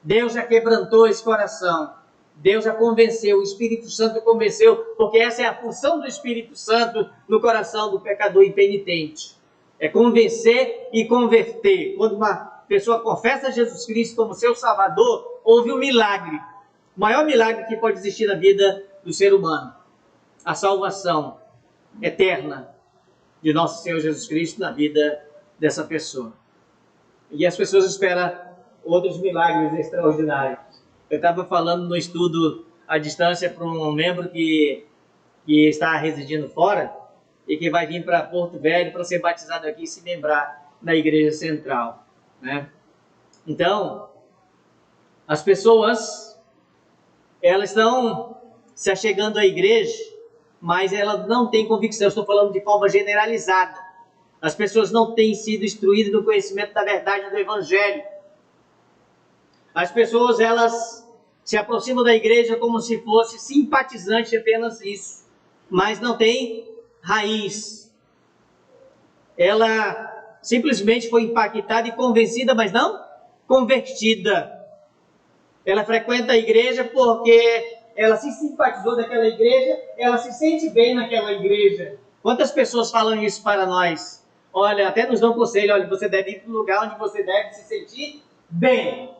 [SPEAKER 5] Deus já quebrantou esse coração. Deus já convenceu, o Espírito Santo convenceu, porque essa é a função do Espírito Santo no coração do pecador impenitente. É convencer e converter. Quando uma pessoa confessa Jesus Cristo como seu Salvador, houve um milagre. O maior milagre que pode existir na vida do ser humano. A salvação eterna de nosso Senhor Jesus Cristo na vida dessa pessoa. E as pessoas esperam outros milagres extraordinários. Eu estava falando no estudo à distância para um membro que está residindo fora e que vai vir para Porto Velho para ser batizado aqui e se membrar na Igreja Central. Então, as pessoas, elas estão se achegando à igreja, mas elas não têm convicção. Eu estou falando de forma generalizada. As pessoas não têm sido instruídas no conhecimento da verdade do Evangelho. As pessoas, elas se aproximam da igreja como se fosse simpatizante, apenas isso, mas não tem raiz. Ela simplesmente foi impactada e convencida, mas não convertida. Ela frequenta a igreja porque ela se simpatizou daquela igreja, ela se sente bem naquela igreja. Quantas pessoas falam isso para nós? Olha, até nos dão conselho, olha, você deve ir para um lugar onde você deve se sentir bem.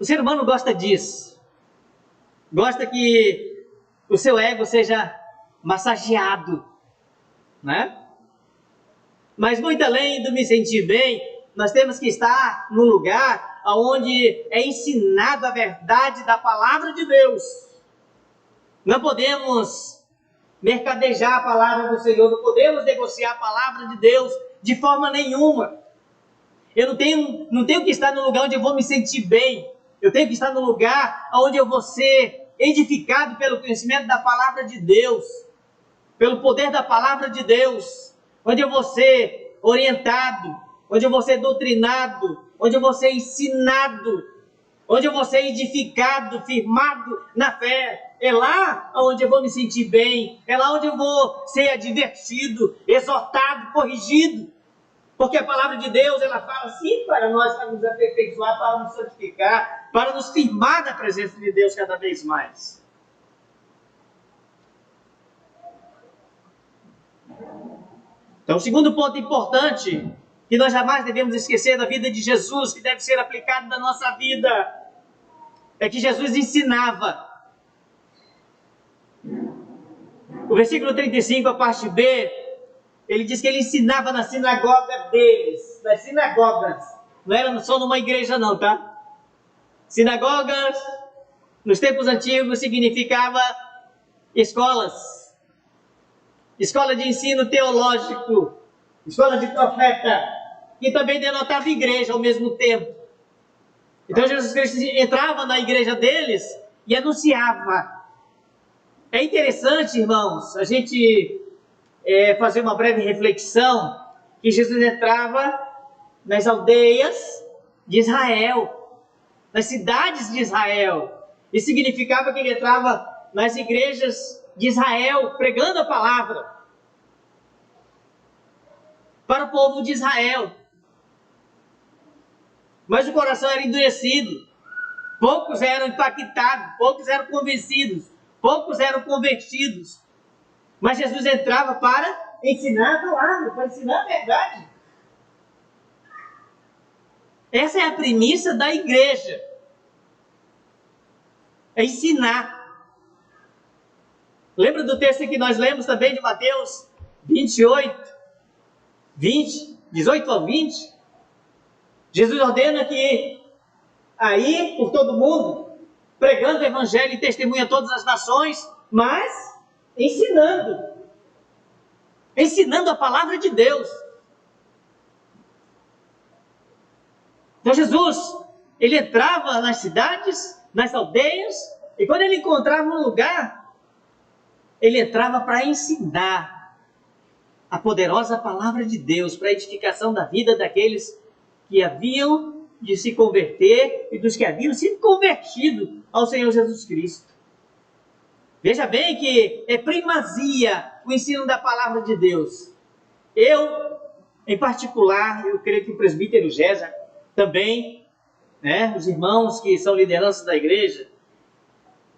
[SPEAKER 5] O ser humano gosta disso. Gosta que o seu ego seja massageado, né? Mas muito além do me sentir bem, nós temos que estar num lugar onde é ensinado a verdade da palavra de Deus. Não podemos mercadejar a palavra do Senhor, não podemos negociar a palavra de Deus de forma nenhuma. Eu não tenho que estar num lugar onde eu vou me sentir bem. Eu tenho que estar no lugar onde eu vou ser edificado pelo conhecimento da palavra de Deus, pelo poder da palavra de Deus, onde eu vou ser orientado, onde eu vou ser doutrinado, onde eu vou ser ensinado, onde eu vou ser edificado, firmado na fé. É lá onde eu vou me sentir bem, é lá onde eu vou ser advertido, exortado, corrigido. Porque a palavra de Deus, ela fala sim para nós, para nos aperfeiçoar, para nos santificar, para nos firmar na presença de Deus cada vez mais. Então, o segundo ponto importante que nós jamais devemos esquecer da vida de Jesus, que deve ser aplicado na nossa vida, é que Jesus ensinava. O versículo 35, a parte B, ele diz que ele ensinava na sinagoga deles, nas sinagogas, não era só numa igreja não, tá? Sinagogas, nos tempos antigos, significava escolas, escola de ensino teológico, escola de profeta, que também denotava igreja ao mesmo tempo. Então Jesus Cristo entrava na igreja deles e anunciava. É interessante, irmãos, a gente fazer uma breve reflexão, que Jesus entrava nas aldeias de Israel, nas cidades de Israel. Isso significava que ele entrava nas igrejas de Israel, pregando a palavra para o povo de Israel. Mas o coração era endurecido. Poucos eram impactados, poucos eram convencidos, poucos eram convertidos. Mas Jesus entrava para ensinar a palavra, para ensinar a verdade. Essa é a premissa da igreja. É ensinar. Lembra do texto que nós lemos também de Mateus 28, 18 ao 20? Jesus ordena que aí por todo mundo, pregando o evangelho e testemunha a todas as nações, mas ensinando a palavra de Deus. Então Jesus, ele entrava nas cidades, nas aldeias, e quando ele encontrava um lugar, ele entrava para ensinar a poderosa palavra de Deus, para a edificação da vida daqueles que haviam de se converter e dos que haviam sido convertidos ao Senhor Jesus Cristo. Veja bem que é primazia o ensino da palavra de Deus. Eu, em particular, eu creio que o presbítero Gésa também, os irmãos que são lideranças da igreja,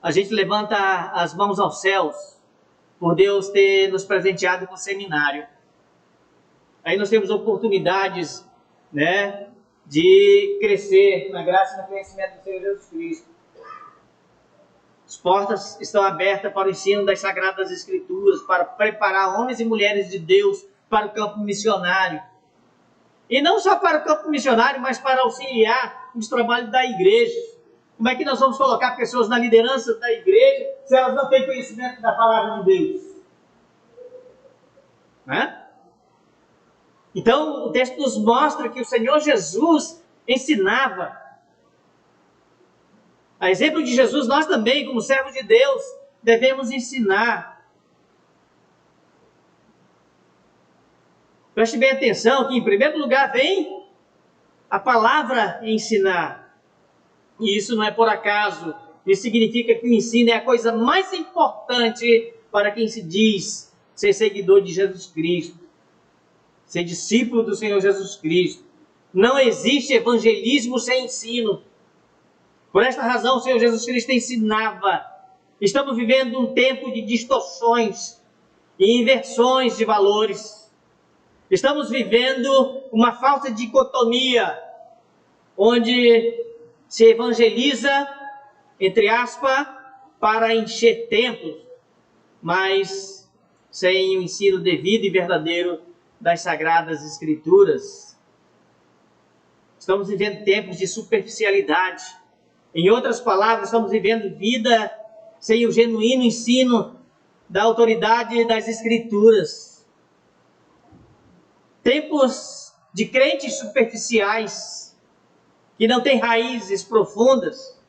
[SPEAKER 5] a gente levanta as mãos aos céus por Deus ter nos presenteado com o seminário. Aí nós temos oportunidades, de crescer na graça e no conhecimento do Senhor Jesus Cristo. As portas estão abertas para o ensino das Sagradas Escrituras, para preparar homens e mulheres de Deus para o campo missionário. E não só para o campo missionário, mas para auxiliar nos trabalhos da igreja. Como é que nós vamos colocar pessoas na liderança da igreja se elas não têm conhecimento da palavra de Deus? Então, o texto nos mostra que o Senhor Jesus ensinava. A exemplo de Jesus, nós também, como servos de Deus, devemos ensinar. Preste bem atenção que, em primeiro lugar, vem a palavra ensinar. E isso não é por acaso. Isso significa que o ensino é a coisa mais importante para quem se diz ser seguidor de Jesus Cristo, ser discípulo do Senhor Jesus Cristo. Não existe evangelismo sem ensino. Por esta razão, o Senhor Jesus Cristo ensinava. Estamos vivendo um tempo de distorções e inversões de valores. Estamos vivendo uma falsa dicotomia, onde se evangeliza, entre aspas, para encher templos, mas sem o ensino devido e verdadeiro das Sagradas Escrituras. Estamos vivendo tempos de superficialidade. Em outras palavras, estamos vivendo vida sem o genuíno ensino da autoridade das Escrituras. Tempos de crentes superficiais, que não têm raízes profundas,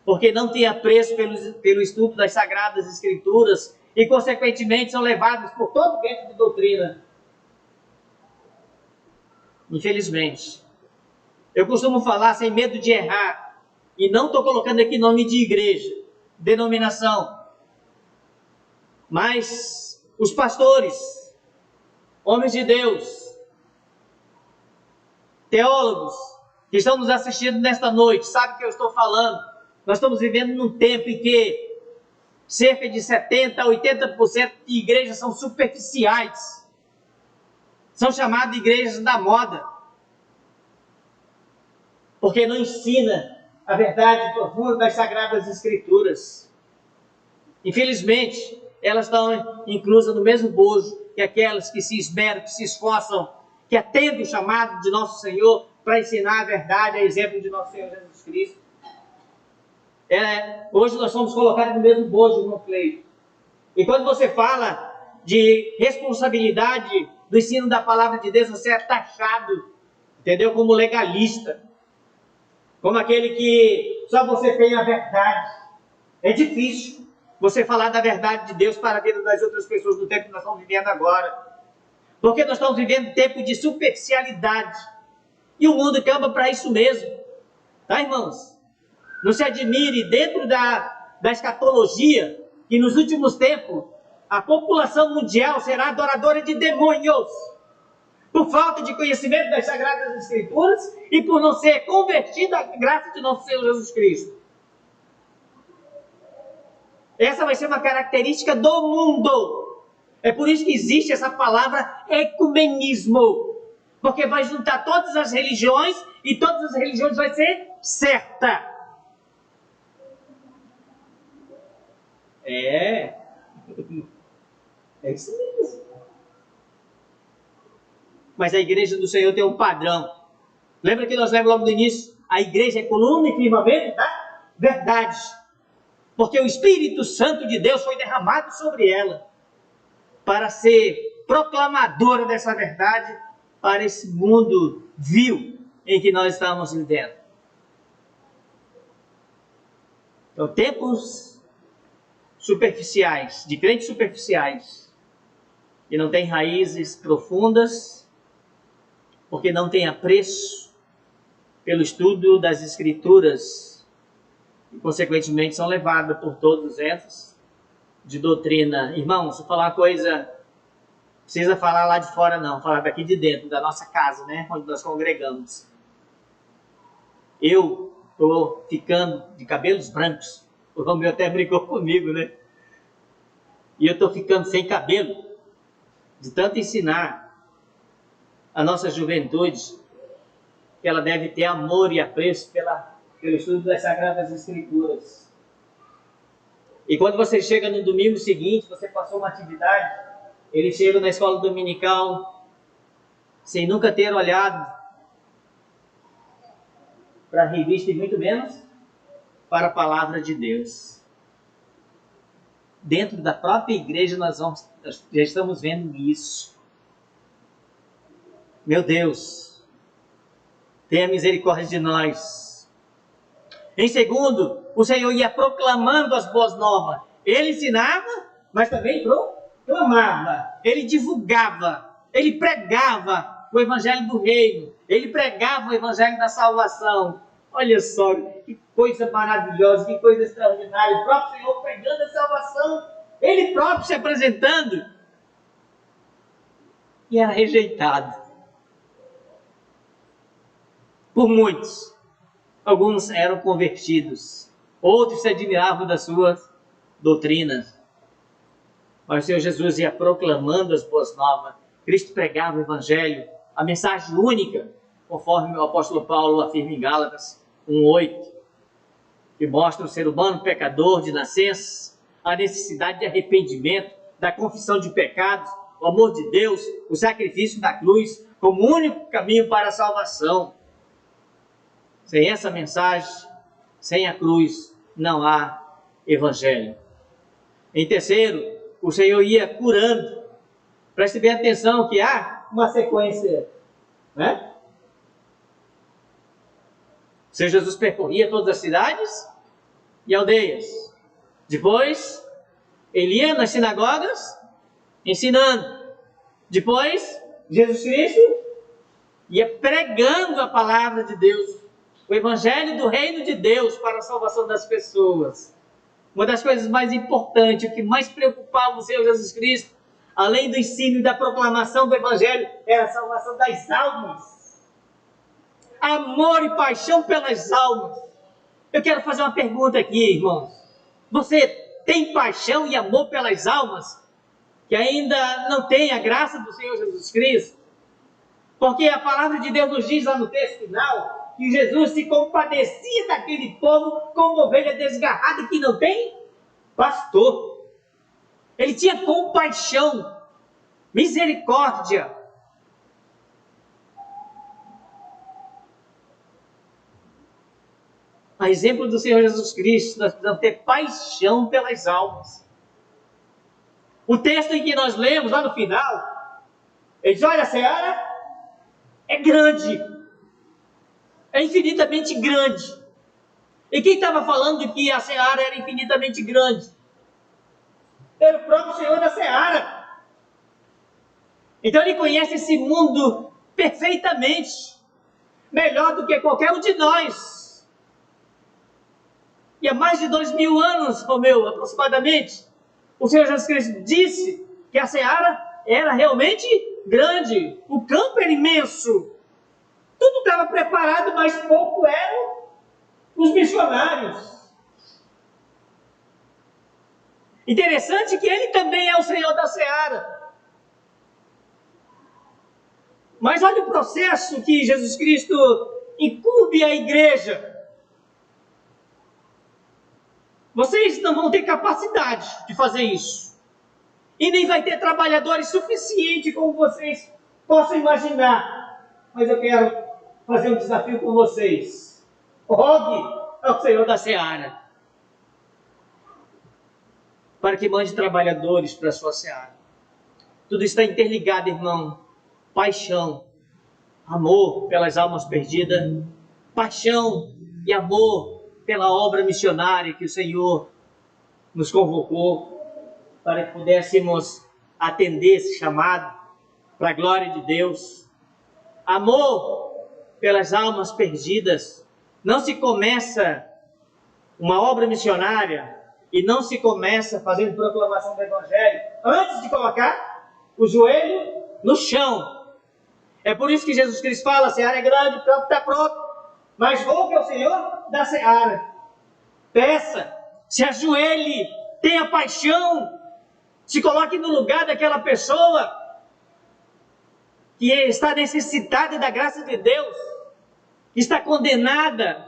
[SPEAKER 5] porque não têm apreço pelo estudo das Sagradas Escrituras e, consequentemente, são levados por todo vento de doutrina. Infelizmente. Eu costumo falar sem medo de errar, e não estou colocando aqui nome de igreja, denominação, mas os pastores, homens de Deus, teólogos, que estão nos assistindo nesta noite, sabem o que eu estou falando. Nós estamos vivendo num tempo em que cerca de 70% a 80% de igrejas são superficiais. São chamadas de igrejas da moda, porque não ensina a verdade profunda das Sagradas Escrituras. Infelizmente, elas estão inclusas no mesmo bojo que aquelas que se esmeram, que se esforçam, que atendem o chamado de nosso Senhor para ensinar a verdade, a exemplo de nosso Senhor Jesus Cristo. Hoje nós somos colocados no mesmo bojo, irmão Cleito. E quando você fala de responsabilidade do ensino da palavra de Deus, você é taxado, entendeu? Como legalista. Como aquele que só você tem a verdade. É difícil você falar da verdade de Deus para a vida das outras pessoas no tempo que nós estamos vivendo agora. Porque nós estamos vivendo um tempo de superficialidade. E o mundo camba para isso mesmo. Tá, irmãos? Não se admire dentro da escatologia que nos últimos tempos a população mundial será adoradora de demônios. Por falta de conhecimento das Sagradas Escrituras e por não ser convertida à graça de nosso Senhor Jesus Cristo. Essa vai ser uma característica do mundo. É por isso que existe essa palavra ecumenismo. Porque vai juntar todas as religiões e todas as religiões vai ser certa. É isso mesmo. Mas a igreja do Senhor tem um padrão. Lembra que nós lemos logo no início? A igreja é coluna e firmamento da verdade. Porque o Espírito Santo de Deus foi derramado sobre ela para ser proclamadora dessa verdade para esse mundo vil em que nós estamos vivendo. Então, tempos superficiais, de crentes superficiais, que não têm raízes profundas, porque não têm apreço pelo estudo das Escrituras, e consequentemente são levadas por todos os ventos de doutrina. Irmãos, se eu falar uma coisa, precisa falar lá de fora não, falar daqui de dentro, da nossa casa, né, onde nós congregamos. Eu estou ficando de cabelos brancos, o Romeu até brincou comigo, né? E eu estou ficando sem cabelo, de tanto ensinar a nossa juventude que ela deve ter amor e apreço pelo estudo das Sagradas Escrituras. E quando você chega no domingo seguinte, você passou uma atividade, ele chega na escola dominical sem nunca ter olhado para a revista e muito menos para a palavra de Deus. Dentro da própria igreja nós já estamos vendo isso. Meu Deus, tenha misericórdia de nós. Em segundo, o Senhor ia proclamando as boas novas. Ele ensinava, mas também proclamava. Ele divulgava, ele pregava o evangelho do reino. Ele pregava o evangelho da salvação. Olha só, que coisa maravilhosa, que coisa extraordinária. O próprio Senhor pregando a salvação, ele próprio se apresentando. E era rejeitado por muitos. Alguns eram convertidos, outros se admiravam das suas doutrinas. Mas o Senhor Jesus ia proclamando as boas novas. Cristo pregava o evangelho, a mensagem única, conforme o apóstolo Paulo afirma em Gálatas 1:8, que mostra o ser humano pecador de nascença, a necessidade de arrependimento, da confissão de pecados, o amor de Deus, o sacrifício da cruz, como único caminho para a salvação. Sem essa mensagem, sem a cruz, não há evangelho. Em terceiro, o Senhor ia curando. Preste bem atenção que há uma sequência, né? O Senhor Jesus percorria todas as cidades e aldeias. Depois, ele ia nas sinagogas ensinando. Depois, Jesus Cristo ia pregando a palavra de Deus, o evangelho do reino de Deus para a salvação das pessoas. Uma das coisas mais importantes, o que mais preocupava o Senhor Jesus Cristo, além do ensino e da proclamação do evangelho, era a salvação das almas. Amor e paixão pelas almas. Eu quero fazer uma pergunta aqui, irmãos. Você tem paixão e amor pelas almas que ainda não tem a graça do Senhor Jesus Cristo? Porque a palavra de Deus nos diz lá no texto final que Jesus se compadecia daquele povo como ovelha desgarrada que não tem pastor. Ele tinha compaixão, misericórdia. A exemplo do Senhor Jesus Cristo, nós precisamos ter paixão pelas almas. O texto em que nós lemos lá no final, ele diz: olha, a seara é grande, é infinitamente grande. E quem estava falando que a seara era infinitamente grande? Era o próprio Senhor da seara. Então ele conhece esse mundo perfeitamente, melhor do que qualquer um de nós. E há mais de 2000 anos, Romeu, aproximadamente, o Senhor Jesus Cristo disse que a seara era realmente grande, o campo era imenso, tudo estava preparado, mas pouco eram os missionários. Interessante que ele também é o Senhor da seara. Mas olha o processo que Jesus Cristo incumbe a igreja. Vocês não vão ter capacidade de fazer isso. E nem vai ter trabalhadores suficientes como vocês possam imaginar. Mas eu quero fazer um desafio com vocês. Rogue ao Senhor da seara para que mande trabalhadores para a sua seara. Tudo está interligado, irmão. Paixão, amor pelas almas perdidas, paixão e amor pela obra missionária que o Senhor nos convocou para que pudéssemos atender esse chamado para a glória de Deus. Amor pelas almas perdidas. Não se começa uma obra missionária e não se começa fazendo proclamação do Evangelho antes de colocar o joelho no chão. É por isso que Jesus Cristo fala: a seara é grande, o campo está pronto, mas rogue ao Senhor da seara. Peça, se ajoelhe, tenha paixão, se coloque no lugar daquela pessoa que está necessitada da graça de Deus, que está condenada,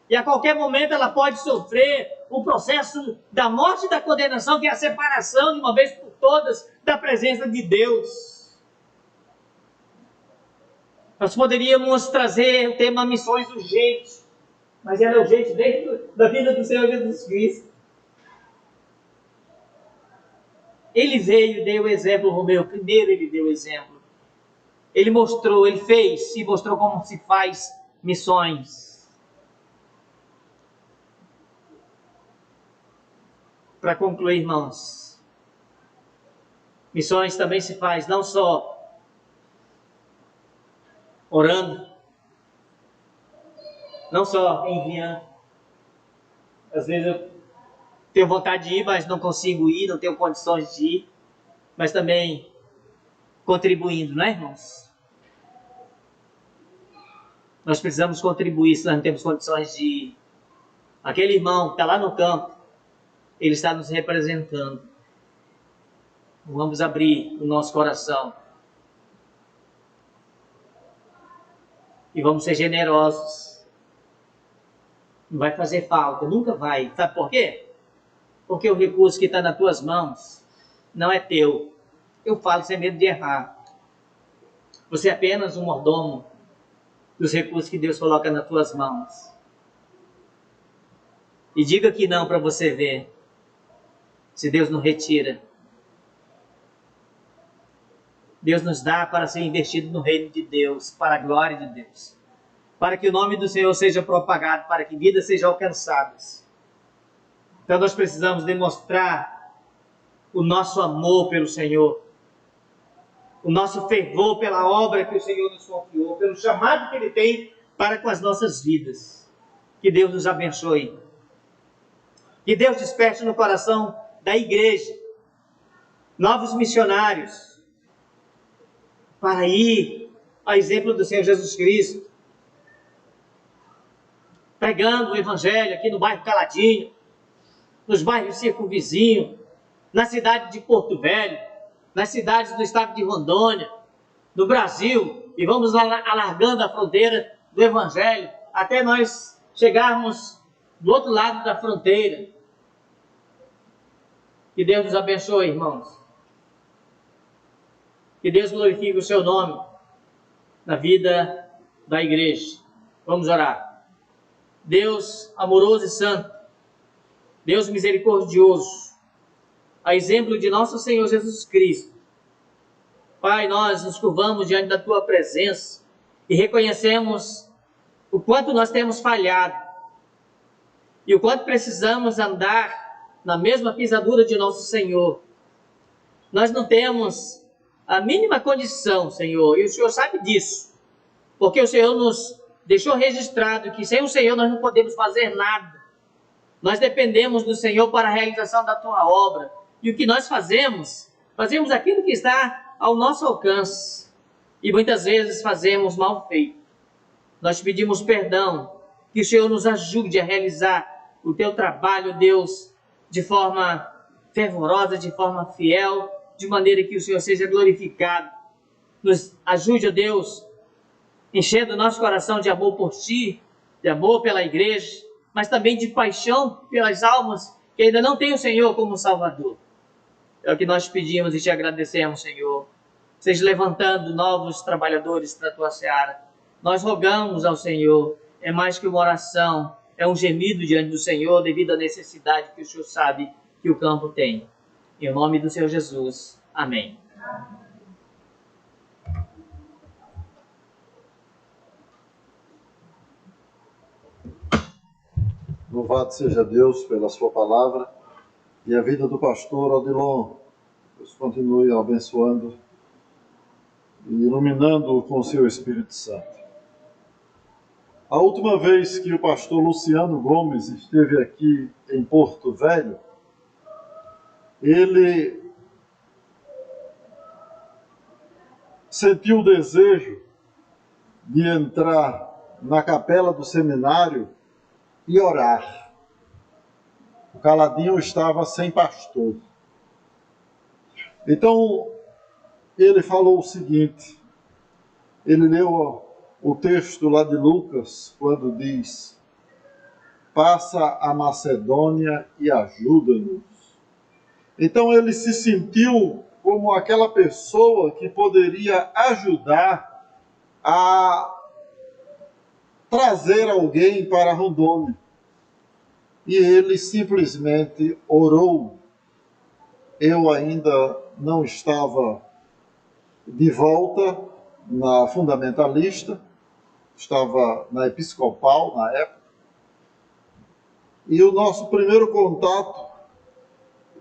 [SPEAKER 5] e a qualquer momento ela pode sofrer o processo da morte e da condenação, que é a separação de uma vez por todas da presença de Deus. Nós poderíamos trazer o tema missões urgentes, mas ela é urgente dentro da vida do Senhor Jesus Cristo. Ele veio e deu o exemplo, Romeu. Primeiro ele deu o exemplo. Ele mostrou, ele fez e mostrou como se faz missões. Para concluir, irmãos, missões também se faz não só orando, não só enviando. Às vezes eu tenho vontade de ir, mas não consigo ir, não tenho condições de ir, mas também contribuindo, não é, irmãos? Nós precisamos contribuir se nós não temos condições de ir. Aquele irmão que está lá no campo, ele está nos representando. Vamos abrir o nosso coração e vamos ser generosos. Não vai fazer falta, nunca vai. Sabe por quê? Porque o recurso que está nas tuas mãos não é teu. Eu falo sem medo de errar. Você é apenas um mordomo dos recursos que Deus coloca nas tuas mãos. E diga que não para você ver se Deus não retira. Deus nos dá para ser investido no reino de Deus, para a glória de Deus, para que o nome do Senhor seja propagado, para que vidas sejam alcançadas. Então nós precisamos demonstrar o nosso amor pelo Senhor, o nosso fervor pela obra que o Senhor nos confiou, pelo chamado que Ele tem para com as nossas vidas. Que Deus nos abençoe. Que Deus desperte no coração da igreja novos missionários para ir a exemplo do Senhor Jesus Cristo, pregando o Evangelho aqui no bairro Caladinho, nos bairros circunvizinhos, na cidade de Porto Velho, nas cidades do estado de Rondônia, do Brasil e vamos alargando a fronteira do Evangelho até nós chegarmos do outro lado da fronteira. Que Deus nos abençoe, irmãos. Que Deus glorifique o seu nome na vida da igreja. Vamos orar. Deus amoroso e santo, Deus misericordioso, a exemplo de nosso Senhor Jesus Cristo. Pai, nós nos curvamos diante da Tua presença e reconhecemos o quanto nós temos falhado e o quanto precisamos andar na mesma pisadura de nosso Senhor. Nós não temos a mínima condição, Senhor, e o Senhor sabe disso, porque o Senhor nos deixou registrado que sem o Senhor nós não podemos fazer nada. Nós dependemos do Senhor para a realização da Tua obra. E o que nós fazemos? Fazemos aquilo que está ao nosso alcance. E muitas vezes fazemos mal feito. Nós te pedimos perdão, que o Senhor nos ajude a realizar o Teu trabalho, Deus, de forma fervorosa, de forma fiel, de maneira que o Senhor seja glorificado. Nos ajude, ó Deus, enchendo o nosso coração de amor por Ti, de amor pela igreja, mas também de paixão pelas almas que ainda não têm o Senhor como Salvador. É o que nós te pedimos e te agradecemos, Senhor. Seja levantando novos trabalhadores para a Tua seara. Nós rogamos ao Senhor, é mais que uma oração, é um gemido diante do Senhor devido à necessidade que o Senhor sabe que o campo tem. Em nome do Senhor Jesus. Amém.
[SPEAKER 1] Louvado seja Deus pela sua palavra e a vida do pastor Odilon. Deus continue abençoando e iluminando-o com seu Espírito Santo. A última vez que o pastor Luciano Gomes esteve aqui em Porto Velho, ele sentiu o desejo de entrar na capela do seminário e orar. O Caladinho estava sem pastor. Então, ele falou o seguinte, ele leu o texto lá de Lucas, quando diz: passa a Macedônia e ajuda-nos. Então ele se sentiu como aquela pessoa que poderia ajudar a trazer alguém para Rondônia. E ele simplesmente orou. Eu ainda não estava de volta na fundamentalista, estava na episcopal na época. E o nosso primeiro contato,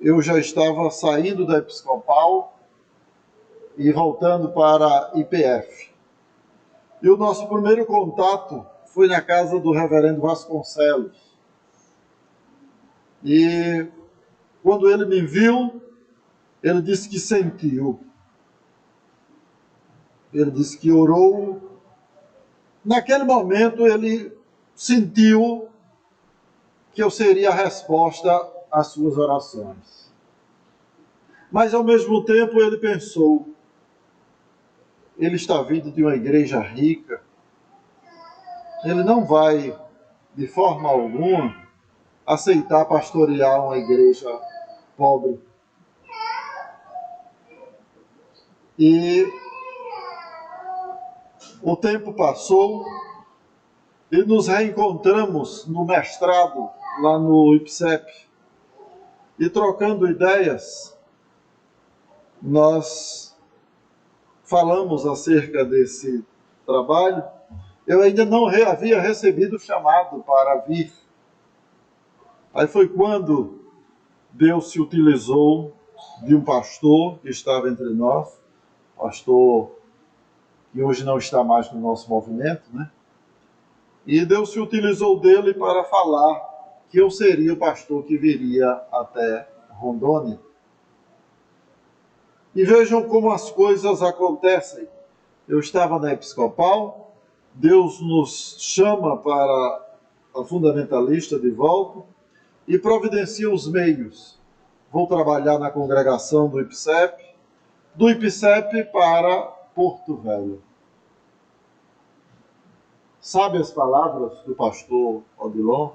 [SPEAKER 1] eu já estava saindo da episcopal e voltando para a IPF. E o nosso primeiro contato foi na casa do reverendo Vasconcelos. E quando ele me viu, ele disse que sentiu. Ele disse que orou. Naquele momento ele sentiu que eu seria a resposta às suas orações. Mas ao mesmo tempo ele pensou, ele está vindo de uma igreja rica, ele não vai de forma alguma aceitar pastorear uma igreja pobre. E o tempo passou e nos reencontramos no mestrado lá no IPSEP. E trocando ideias, nós falamos acerca desse trabalho. Eu ainda não havia recebido o chamado para vir. Aí foi quando Deus se utilizou de um pastor que estava entre nós, pastor que hoje não está mais no nosso movimento, né? E Deus se utilizou dele para falar que eu seria o pastor que viria até Rondônia. E vejam como as coisas acontecem. Eu estava na episcopal, Deus nos chama para a fundamentalista de volta e providencia os meios. Vou trabalhar na congregação do IPSEP para Porto Velho. Sabe as palavras do pastor Odilon?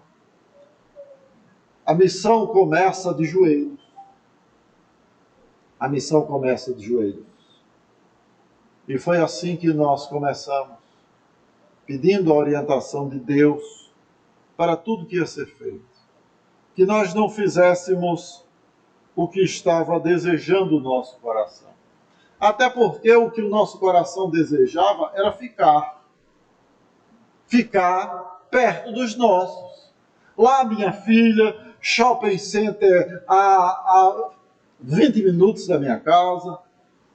[SPEAKER 1] A missão começa de joelhos. A missão começa de joelhos. E foi assim que nós começamos, pedindo a orientação de Deus para tudo que ia ser feito. Que nós não fizéssemos o que estava desejando o nosso coração. Até porque o que o nosso coração desejava era ficar perto dos nossos. Lá, minha filha, shopping center a 20 minutos da minha casa,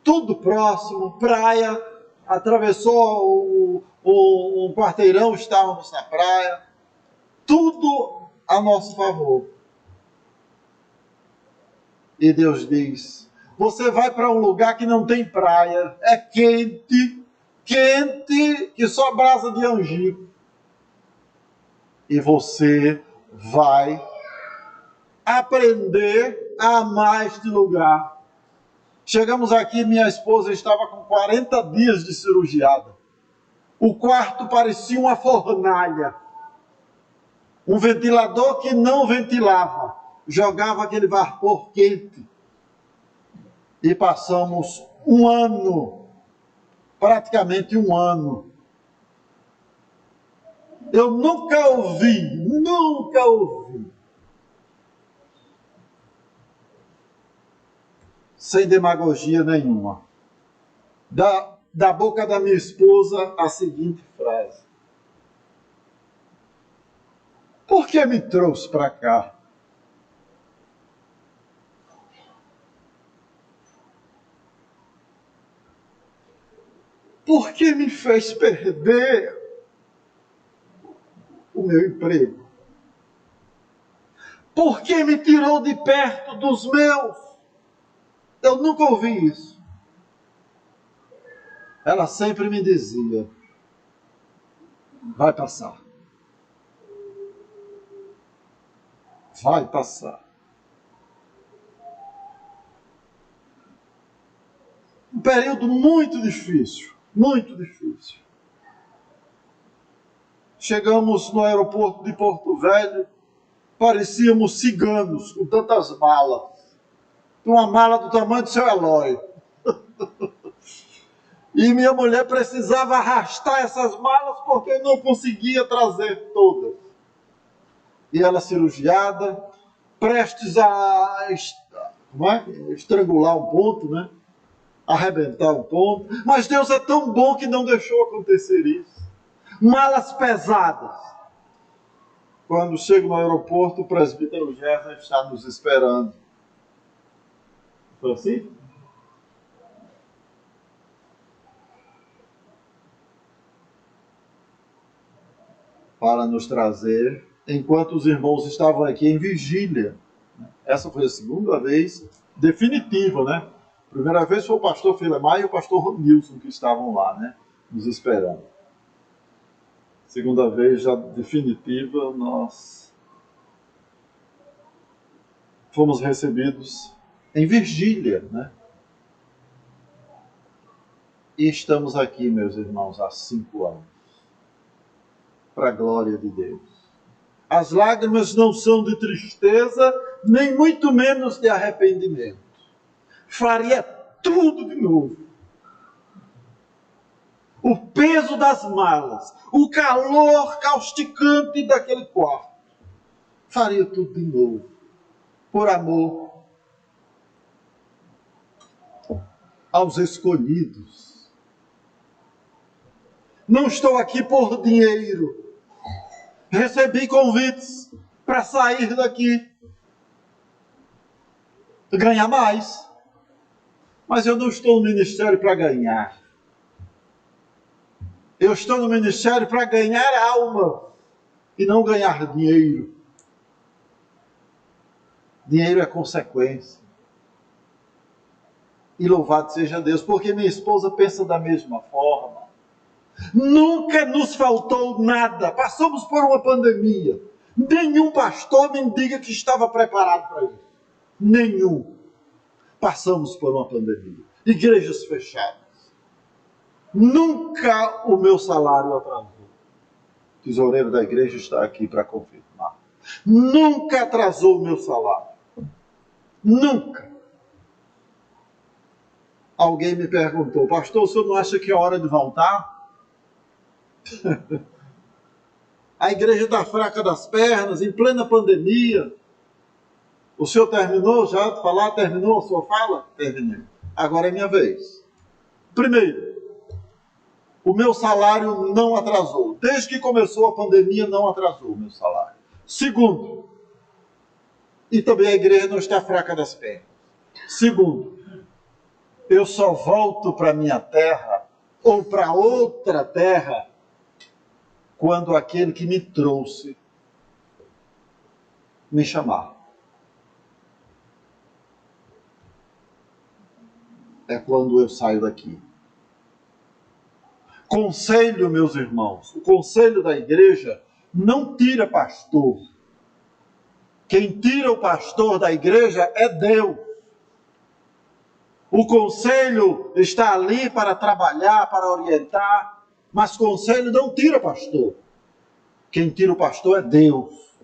[SPEAKER 1] tudo próximo, praia, atravessou um quarteirão, estávamos na praia, tudo a nosso favor. E Deus diz, você vai para um lugar que não tem praia, é quente, que só brasa de angico. E você vai aprender a amar este lugar. Chegamos aqui, minha esposa estava com 40 dias de cirurgiada. O quarto parecia uma fornalha. Um ventilador que não ventilava. Jogava aquele vapor quente. E passamos um ano, praticamente um ano. Eu nunca ouvi, sem demagogia nenhuma, da boca da minha esposa a seguinte frase: por que me trouxe para cá? Por que me fez perder o meu emprego? Por que me tirou de perto dos meus? Eu nunca ouvi isso. Ela sempre me dizia, vai passar. Vai passar. Um período muito difícil. Muito difícil. Chegamos no aeroporto de Porto Velho, parecíamos ciganos, com tantas malas. Uma mala do tamanho do seu Eloy. E minha mulher precisava arrastar essas malas porque eu não conseguia trazer todas. E ela cirurgiada, prestes a estrangular um ponto, né? Arrebentar um ponto. Mas Deus é tão bom que não deixou acontecer isso. Malas pesadas. Quando chego no aeroporto, o presbítero Gerson está nos esperando. Foi assim? Para nos trazer, enquanto os irmãos estavam aqui em vigília. Essa foi a segunda vez definitiva, né? A primeira vez foi o pastor Filemar e o pastor Nilson que estavam lá, né? Nos esperando. Segunda vez, já definitiva, nós fomos recebidos em vigília, né? E estamos aqui, meus irmãos, há 5 anos. Para a glória de Deus. As lágrimas não são de tristeza, nem muito menos de arrependimento. Faria tudo de novo. O peso das malas, o calor causticante daquele quarto. Faria tudo de novo. Por amor aos escolhidos. Não estou aqui por dinheiro. Recebi convites para sair daqui. Ganhar mais. Mas eu não estou no ministério para ganhar. Eu estou no ministério para ganhar alma e não ganhar dinheiro. Dinheiro é consequência. E louvado seja Deus, porque minha esposa pensa da mesma forma. Nunca nos faltou nada. Passamos por uma pandemia. Nenhum pastor me diga que estava preparado para isso. Nenhum. Passamos por uma pandemia. Igrejas fechadas. Nunca o meu salário atrasou. O tesoureiro da igreja está aqui para confirmar. Nunca atrasou o meu salário. Nunca. Alguém me perguntou, pastor, o senhor não acha que é hora de voltar? A igreja está fraca das pernas, em plena pandemia. O senhor terminou já de falar? Terminou a sua fala? Terminei. Agora é minha vez. Primeiro, o meu salário não atrasou. Desde que começou a pandemia, não atrasou o meu salário. Segundo, e também a igreja não está fraca das pernas. Segundo, eu só volto para minha terra ou para outra terra quando aquele que me trouxe me chamar. É quando eu saio daqui. Conselho, meus irmãos, o conselho da igreja não tira pastor. Quem tira o pastor da igreja é Deus. O conselho está ali para trabalhar, para orientar, mas conselho não tira pastor. Quem tira o pastor é Deus.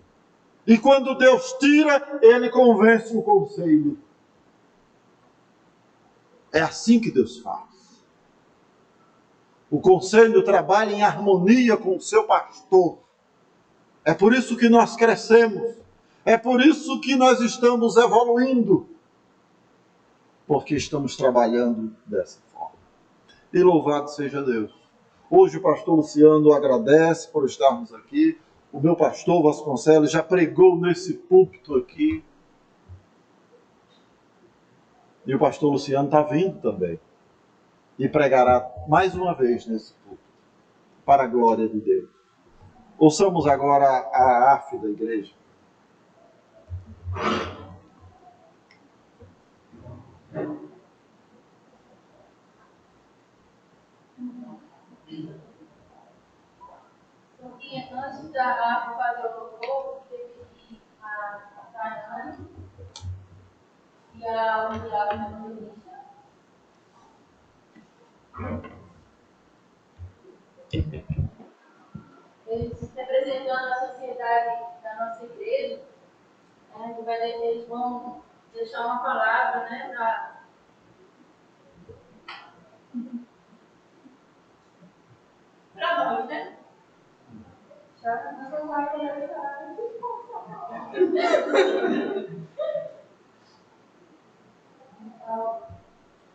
[SPEAKER 1] E quando Deus tira, ele convence o conselho. É assim que Deus faz. O conselho trabalha em harmonia com o seu pastor. É por isso que nós crescemos. É por isso que nós estamos evoluindo. Porque estamos trabalhando dessa forma. E louvado seja Deus. Hoje o pastor Luciano agradece por estarmos aqui. O meu pastor Vasconcelos já pregou nesse púlpito aqui. E o pastor Luciano está vindo também. E pregará mais uma vez nesse púlpito. Para a glória de Deus. Ouçamos agora a arte da igreja.
[SPEAKER 3] Antes da arte fazer o louvor, teve a Tayane e a União Feminista. Eles representando a sociedade da nossa igreja, né, eles vão deixar uma palavra, né, para nós, né?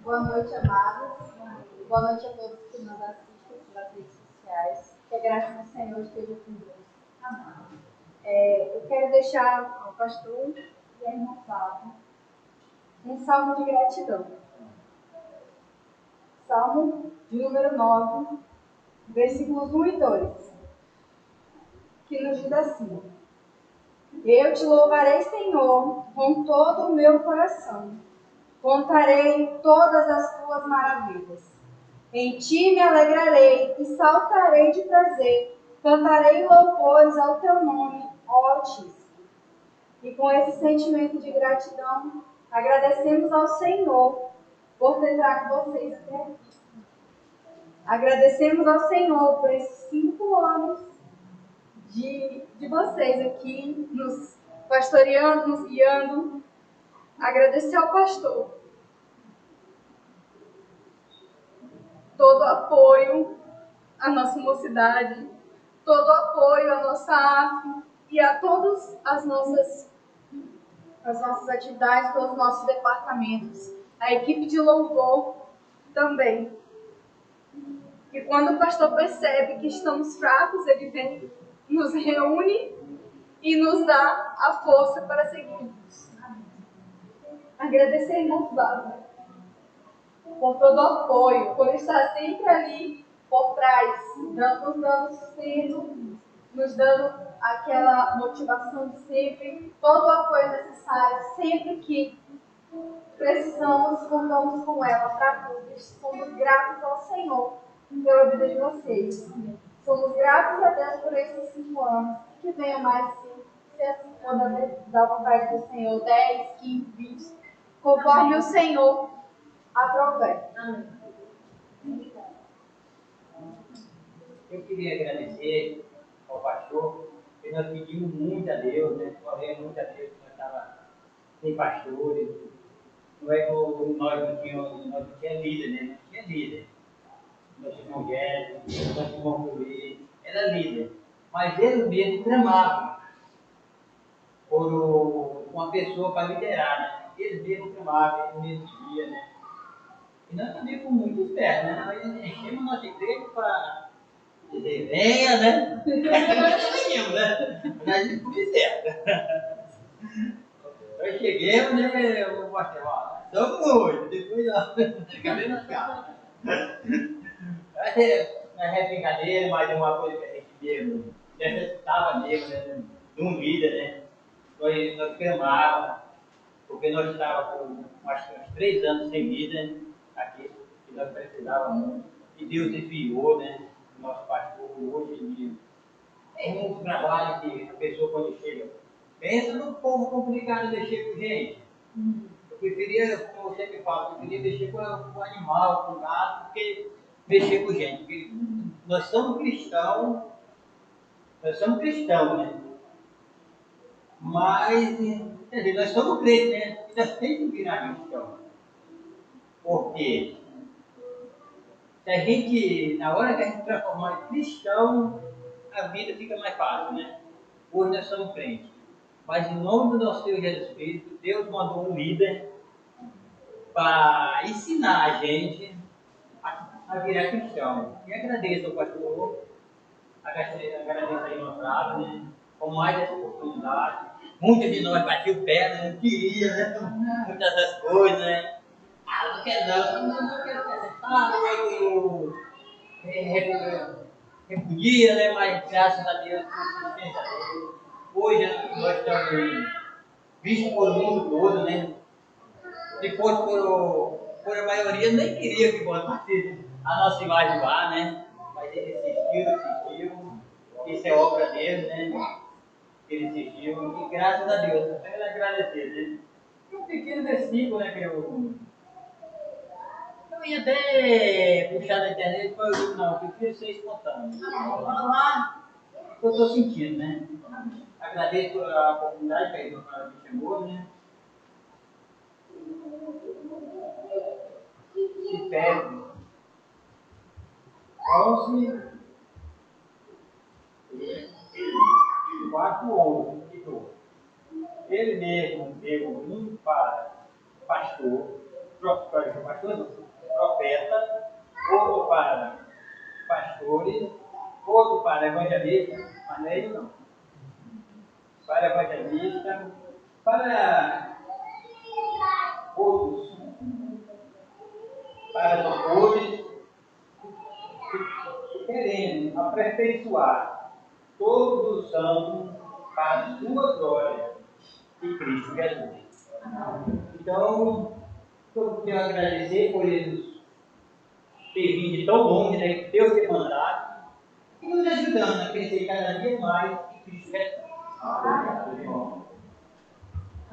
[SPEAKER 3] Boa noite, amados. Boa noite a todos que nos assistem pelas redes sociais. Que a graça do Senhor esteja com Deus. Amém. Eu quero deixar ao pastor e à irmã Flávia um salmo de gratidão. Salmo de número 9, versículos 1 e 2, que nos diz assim: Eu te louvarei, Senhor, com todo o meu coração. Contarei todas as tuas maravilhas. Em ti me alegrarei e saltarei de prazer. Cantarei louvores ao teu nome, ó Altíssimo. E com esse sentimento de gratidão, agradecemos ao Senhor por ter trago vocês até aqui. Agradecemos ao Senhor por esses 5 anos de vocês aqui, nos pastoreando, nos guiando. Agradecer ao pastor todo o apoio à nossa mocidade, todo o apoio à nossa AF e a todas as nossas atividades, todos os nossos departamentos, a equipe de louvor também. E quando o pastor percebe que estamos fracos, ele vem, nos reúne e nos dá a força para seguirmos. Agradecer, irmão Flávio, por todo o apoio, por estar sempre ali por trás, nos dando sustento, nos dando aquela motivação de sempre, todo o apoio necessário, sempre que precisamos, contamos com ela para tudo. Somos gratos ao Senhor pela vida de vocês. Somos gratos a Deus por esses 5 anos, que venham mais 5, se assim for da vontade do Senhor, 10, 15, 20, conforme o Senhor aprover. Amém.
[SPEAKER 5] queria agradecer ao pastor, porque nós pedimos muito a Deus, né? Oramos muito a Deus, nós estávamos sem pastores, não é como nós não tínhamos líder, né? Não tinha líder. Nós tínhamos Guedes, nós tínhamos Luiz, era líder. Mas ele mesmo clamava por uma pessoa para liderar, né? Ele mesmo clamava, ele mesmo dia, né? E nós também fomos muito espertos, né? Nós enchemos nossa igreja para dizer, venha, né? Nós tínhamos, né? Nós fomos espertos. Nós chegamos, né? Eu vou mostrar, ó, estamos hoje, depois, ó, cabelo na cara. Mas é brincadeira, mas é uma coisa que a gente mesmo necessitava mesmo, né? De um líder, né? Nós clamávamos, porque nós estávamos com acho que uns 3 anos sem vida aqui, que nós precisávamos, e Deus enviou, né? Nosso pastor hoje em dia. Tem muito trabalho que a pessoa quando chega. Pensa no povo complicado mexer com gente. Eu preferia, como eu sempre falo, eu preferia mexer com animal, com gato, do que mexer com gente. Porque nós somos cristãos, né? Mas, quer dizer, nós somos crentes, né? E nós temos que virar cristão. Por quê? Se a gente, na hora que a gente transformar em cristão, a vida fica mais fácil, né? Hoje nós somos crentes. Mas em nome do nosso Senhor Jesus Cristo, Deus mandou um líder para ensinar a gente a virar cristão. E agradeço ao pastor, agradeço aí no Flávio, né? Com mais essa oportunidade. Muitos de nós batiam o pé, né? Não queria, né? Muitas das coisas, né? Ah, não quero não quero apresentar, repudia, né? Mas graças a Deus, por assistência dele. Hoje nós estamos vistos por mundo todo, né? Se fosse por a maioria, nem queria que botasse a nossa imagem lá, né? Mas ele insistiu. Isso é obra dele, né? Ele insistiu. E graças a Deus, eu quero agradecer, né? Um pequeno versículo, né? Que eu ia até puxar da internet, mas eu digo, não, eu prefiro ser espontâneo. Vamos lá. O que eu estou sentindo, né? Agradeço a oportunidade que a irmã me chamou, né? Se perde. 11, 4, 11, e 12. Ele mesmo deu um para pastor, profeta, outro para pastores, outro para evangelista, mas não é ele não. Para evangelista, para outros, para doutores, querendo aperfeiçoar todos os santos para a sua glória de Cristo Jesus. Então, eu quero agradecer por eles terem vindo de tão longe, né, que Deus tem mandado, e nos ajudando a crescer cada dia mais em Cristo Jesus.
[SPEAKER 6] A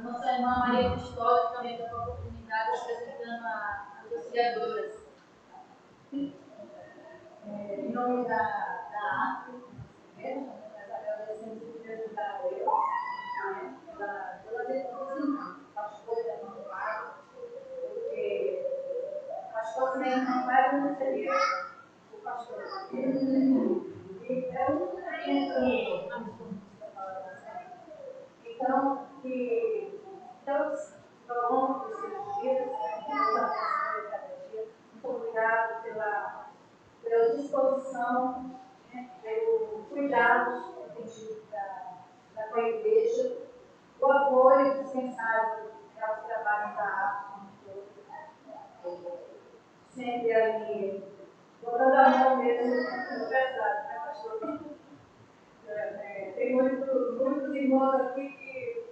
[SPEAKER 6] nossa irmã Maria Custódio também deu a oportunidade apresentando as auxiliadoras. Em nome da AFE, nós agradecemos por ter ajudado a Deus, pela decisão, pastor da irmã Mário, porque pastor sem irmã Mário não seria o pastor. Então, que Deus, ao longo dos seus dias, nos abençoe cada dia. Muito obrigado pela disposição, né, pelo cuidado que tem tido da tua igreja, o apoio dispensável aos trabalhos da arte, sempre ali, botando a mão mesmo no pesado, né, pastor? Tem muitos irmãos aqui que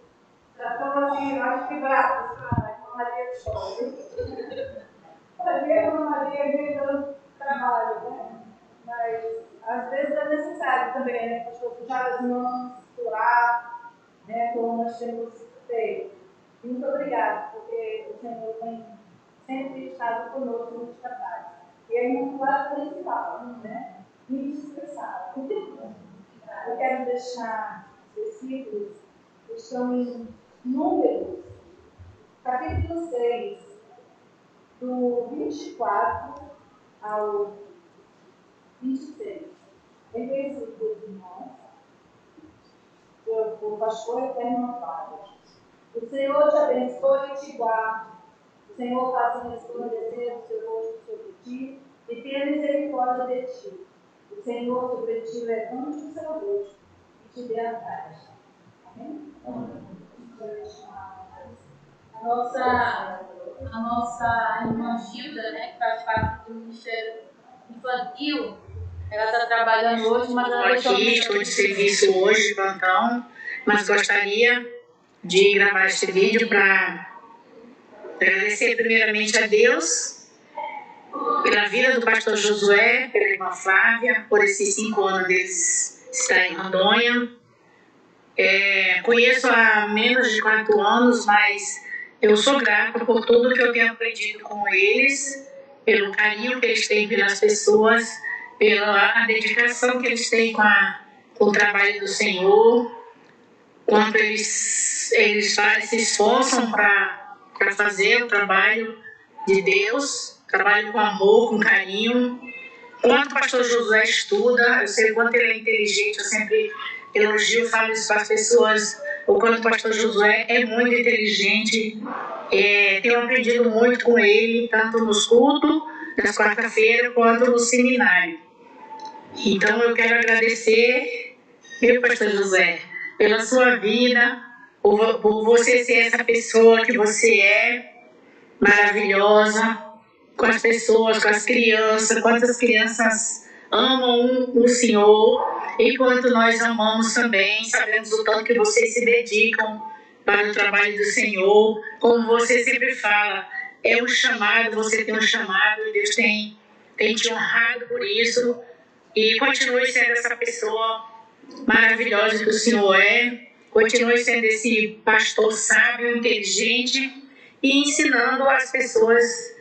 [SPEAKER 6] já estão assim, acho que bravos com a irmã Maria de Chole. Para a irmã Maria vem dando trabalho, né? Mas às vezes é necessário também, né, pastor, puxar as mãos, orar, né, como nós temos feito. Muito obrigada, porque o Senhor tem sempre estado conosco nos trabalhos. E aí, um lado principal, né? me dispensaram. Eu quero deixar os versículos que estão em Números, capítulo 6, do 24 ao 26. Em vez dos irmãos, o pastor eterno Flávio. O Senhor te abençoe e te guarde. O Senhor faça resplandecer o seu rosto sobre ti e tenha misericórdia de ti. O Senhor sobre ti levante o seu rosto e te dê a paz. Amém?
[SPEAKER 7] A nossa irmã Gilda, né, que faz parte do Ministério Infantil, ela está trabalhando hoje, mas ela
[SPEAKER 8] estou de serviço hoje, plantão, mas gostaria de gravar este vídeo para agradecer primeiramente a Deus pela vida do pastor Josué, pela irmã Flávia, por esses 5 anos deles estar em Rondônia. Conheço há menos de 4 anos, mas eu sou grata por tudo que eu tenho aprendido com eles, pelo carinho que eles têm pelas pessoas, pela dedicação que eles têm com o trabalho do Senhor, quanto eles se esforçam para fazer o trabalho de Deus, trabalho com amor, com carinho. Quanto o pastor Josué estuda, eu sei quanto ele é inteligente, eu sempre elogio, falo isso para as pessoas, o quanto o pastor Josué é muito inteligente. Tenho aprendido muito com ele, tanto nos cultos, nas quarta-feiras, quanto no seminário. Então eu quero agradecer, meu pastor Josué, pela sua vida, por você ser essa pessoa que você é, maravilhosa, com as pessoas, com as crianças, quantas crianças amam o Senhor e quanto nós amamos também, sabemos o tanto que vocês se dedicam para o trabalho do Senhor, como você sempre fala, é um chamado, você tem um chamado e Deus tem te honrado por isso e continue sendo essa pessoa maravilhosa que o Senhor é, continue sendo esse pastor sábio, inteligente e ensinando as pessoas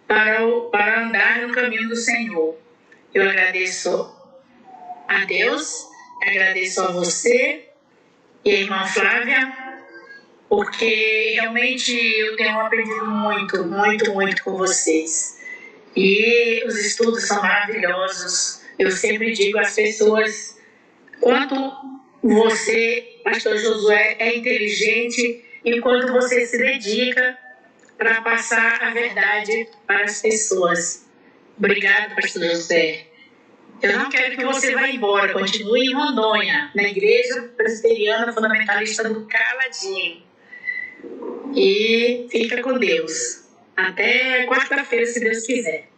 [SPEAKER 8] para andar no caminho do Senhor. Eu agradeço a Deus, agradeço a você e a irmã Flávia, porque realmente eu tenho aprendido muito, muito, muito com vocês. E os estudos são maravilhosos. Eu sempre digo às pessoas quanto você, pastor Josué, é inteligente e quanto você se dedica para passar a verdade para as pessoas. Obrigado, pastor Josué. Eu não quero que você vá embora, continue em Rondônia, na Igreja Presbiteriana Fundamentalista do Caladinho. E fica com Deus. Até quarta-feira, se Deus quiser.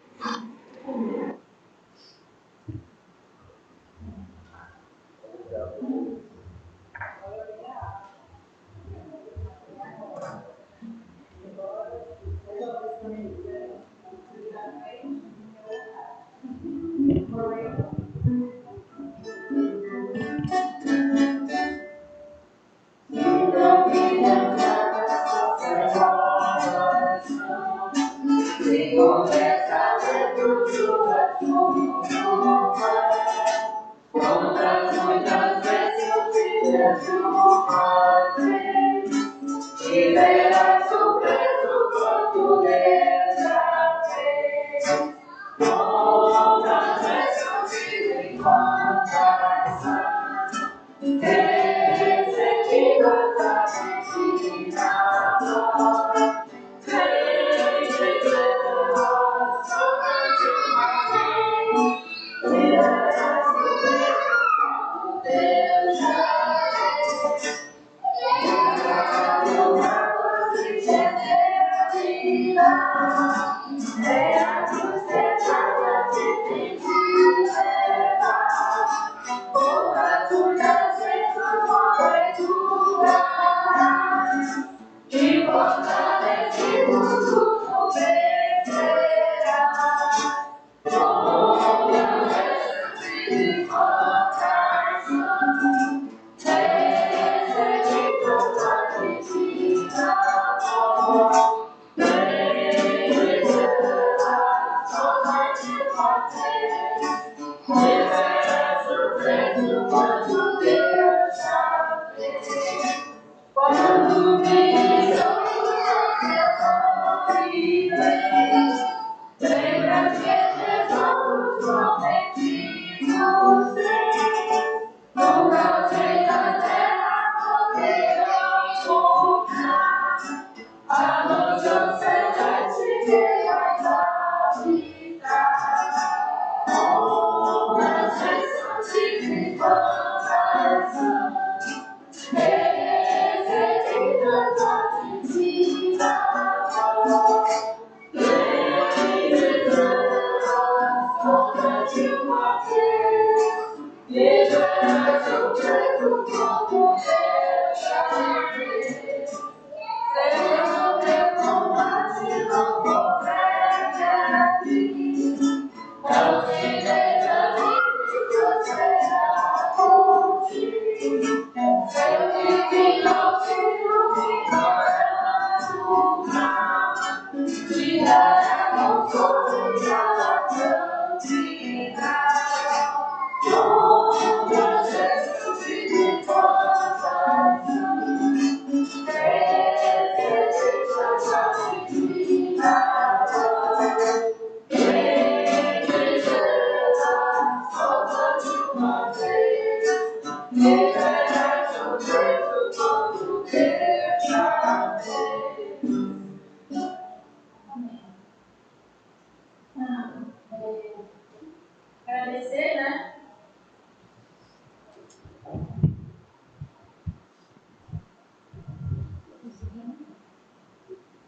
[SPEAKER 7] Agradecer, né?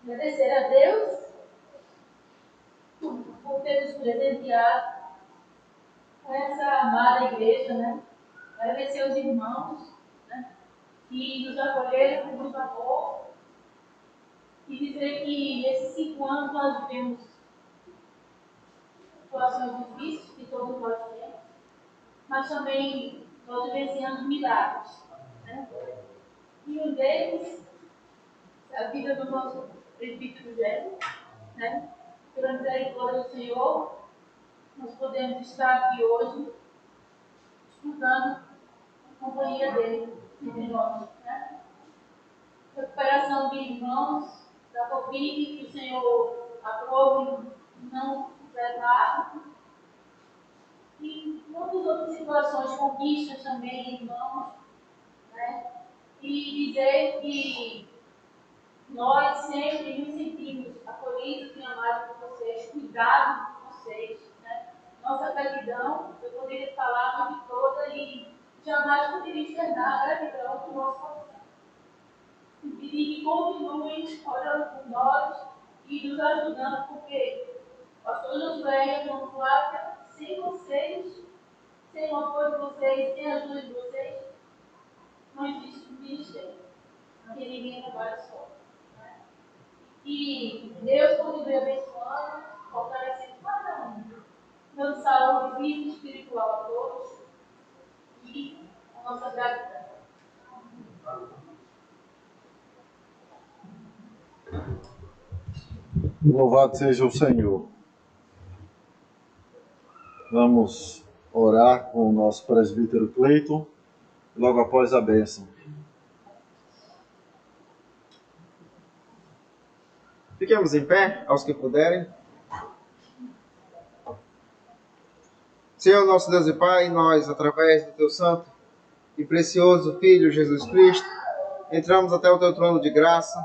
[SPEAKER 7] Agradecer a Deus por ter nos presenteado com essa amada igreja, né? Agradecer aos irmãos, né, que nos acolheram com muito amor e dizer que nesses 5 anos nós vivemos situações difíceis que todos nós temos, mas também nós vivenciamos milagres, né? E um deles, a vida do nosso presbítero José, né? Pela misericórdia do Senhor, nós podemos estar aqui hoje, estudando a companhia dele entre nós, né? Recuperação de irmãos da Covid, que o Senhor aprove e não levar. E muitas outras situações, conquistas também, irmãos, né? E dizer que nós sempre nos sentimos acolhidos e amados por vocês, cuidados por vocês, né? Nossa gratidão, eu poderia falar a noite toda e jamais poderia externar a gratidão do nosso coração. E pedir que continuem orando por nós e nos ajudando, porque o pastor Josué e a irmã Flávia, sem vocês, sem o apoio de vocês, sem a ajuda de vocês, não existe ministério, porque ninguém trabalha só. Né? E Deus continue abençoando, fortalecendo cada um, dando saúde física e espiritual a todos e a nossa gratidão.
[SPEAKER 1] Louvado seja o Senhor. Vamos orar com o nosso presbítero Cleiton, logo após a bênção.
[SPEAKER 2] Fiquemos em pé, aos que puderem. Senhor, nosso Deus e Pai, nós, através do Teu Santo e precioso Filho Jesus Cristo, entramos até o Teu trono de graça,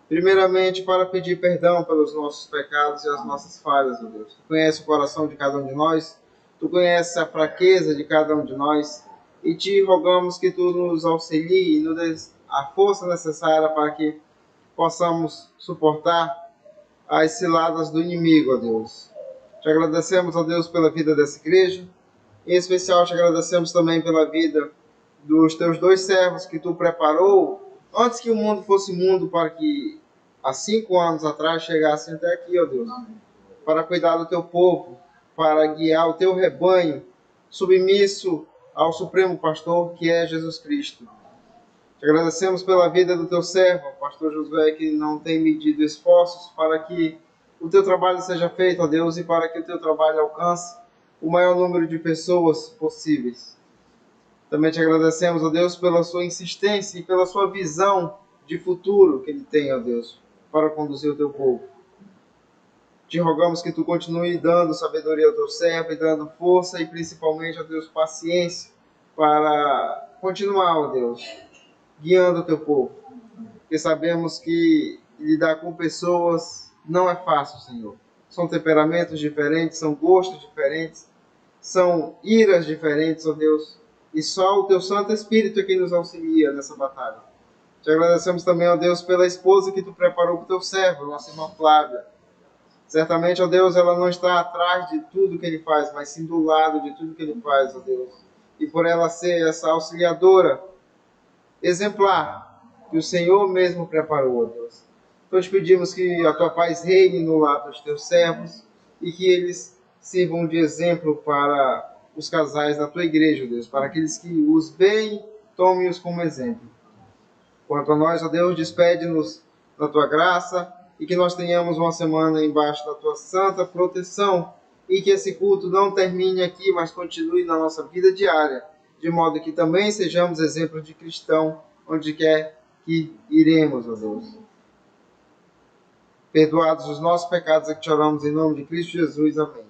[SPEAKER 2] primeiramente para pedir perdão pelos nossos pecados e as nossas falhas, meu Deus. Tu conheces o coração de cada um de nós, Tu conheces a fraqueza de cada um de nós, e Te rogamos que Tu nos auxilie e nos dê a força necessária para que possamos suportar as ciladas do inimigo, ó Deus. Te agradecemos, ó Deus, pela vida dessa igreja. Em especial, te agradecemos também pela vida dos Teus 2 servos que Tu preparou antes que o mundo fosse mundo, para que há 5 anos atrás chegassem até aqui, ó Deus, para cuidar do Teu povo, para guiar o Teu rebanho, submisso ao Supremo Pastor, que é Jesus Cristo. Te agradecemos pela vida do Teu servo, o pastor Josué, que não tem medido esforços para que o Teu trabalho seja feito, ó Deus, e para que o Teu trabalho alcance o maior número de pessoas possíveis. Também te agradecemos, ó Deus, pela sua insistência e pela sua visão de futuro que ele tem, ó Deus, para conduzir o Teu povo. Te rogamos que Tu continue dando sabedoria ao Teu servo e dando força e principalmente, ó Deus, paciência para continuar, ó Deus, guiando o Teu povo. Porque sabemos que lidar com pessoas não é fácil, Senhor. são temperamentos diferentes, são gostos diferentes, são iras diferentes, ó Deus. E só o Teu Santo Espírito é quem nos auxilia nessa batalha. Te agradecemos também, ó Deus, pela esposa que Tu preparou para o Teu servo, nossa irmã Flávia. Certamente, ó Deus, ela não está atrás de tudo que Ele faz, mas sim do lado de tudo que Ele faz, ó Deus. E por ela ser essa auxiliadora exemplar que o Senhor mesmo preparou, ó Deus. Então te pedimos que a Tua paz reine no lar dos Teus servos e que eles sirvam de exemplo para os casais da Tua igreja, ó Deus, para aqueles que os veem, tome-os como exemplo. Quanto a nós, ó Deus, despede-nos da Tua graça e que nós tenhamos uma semana embaixo da Tua santa proteção e que esse culto não termine aqui, mas continue na nossa vida diária, de modo que também sejamos exemplo de cristão onde quer que iremos, ó Deus. Perdoados os nossos pecados, é que te oramos em nome de Cristo Jesus. Amém.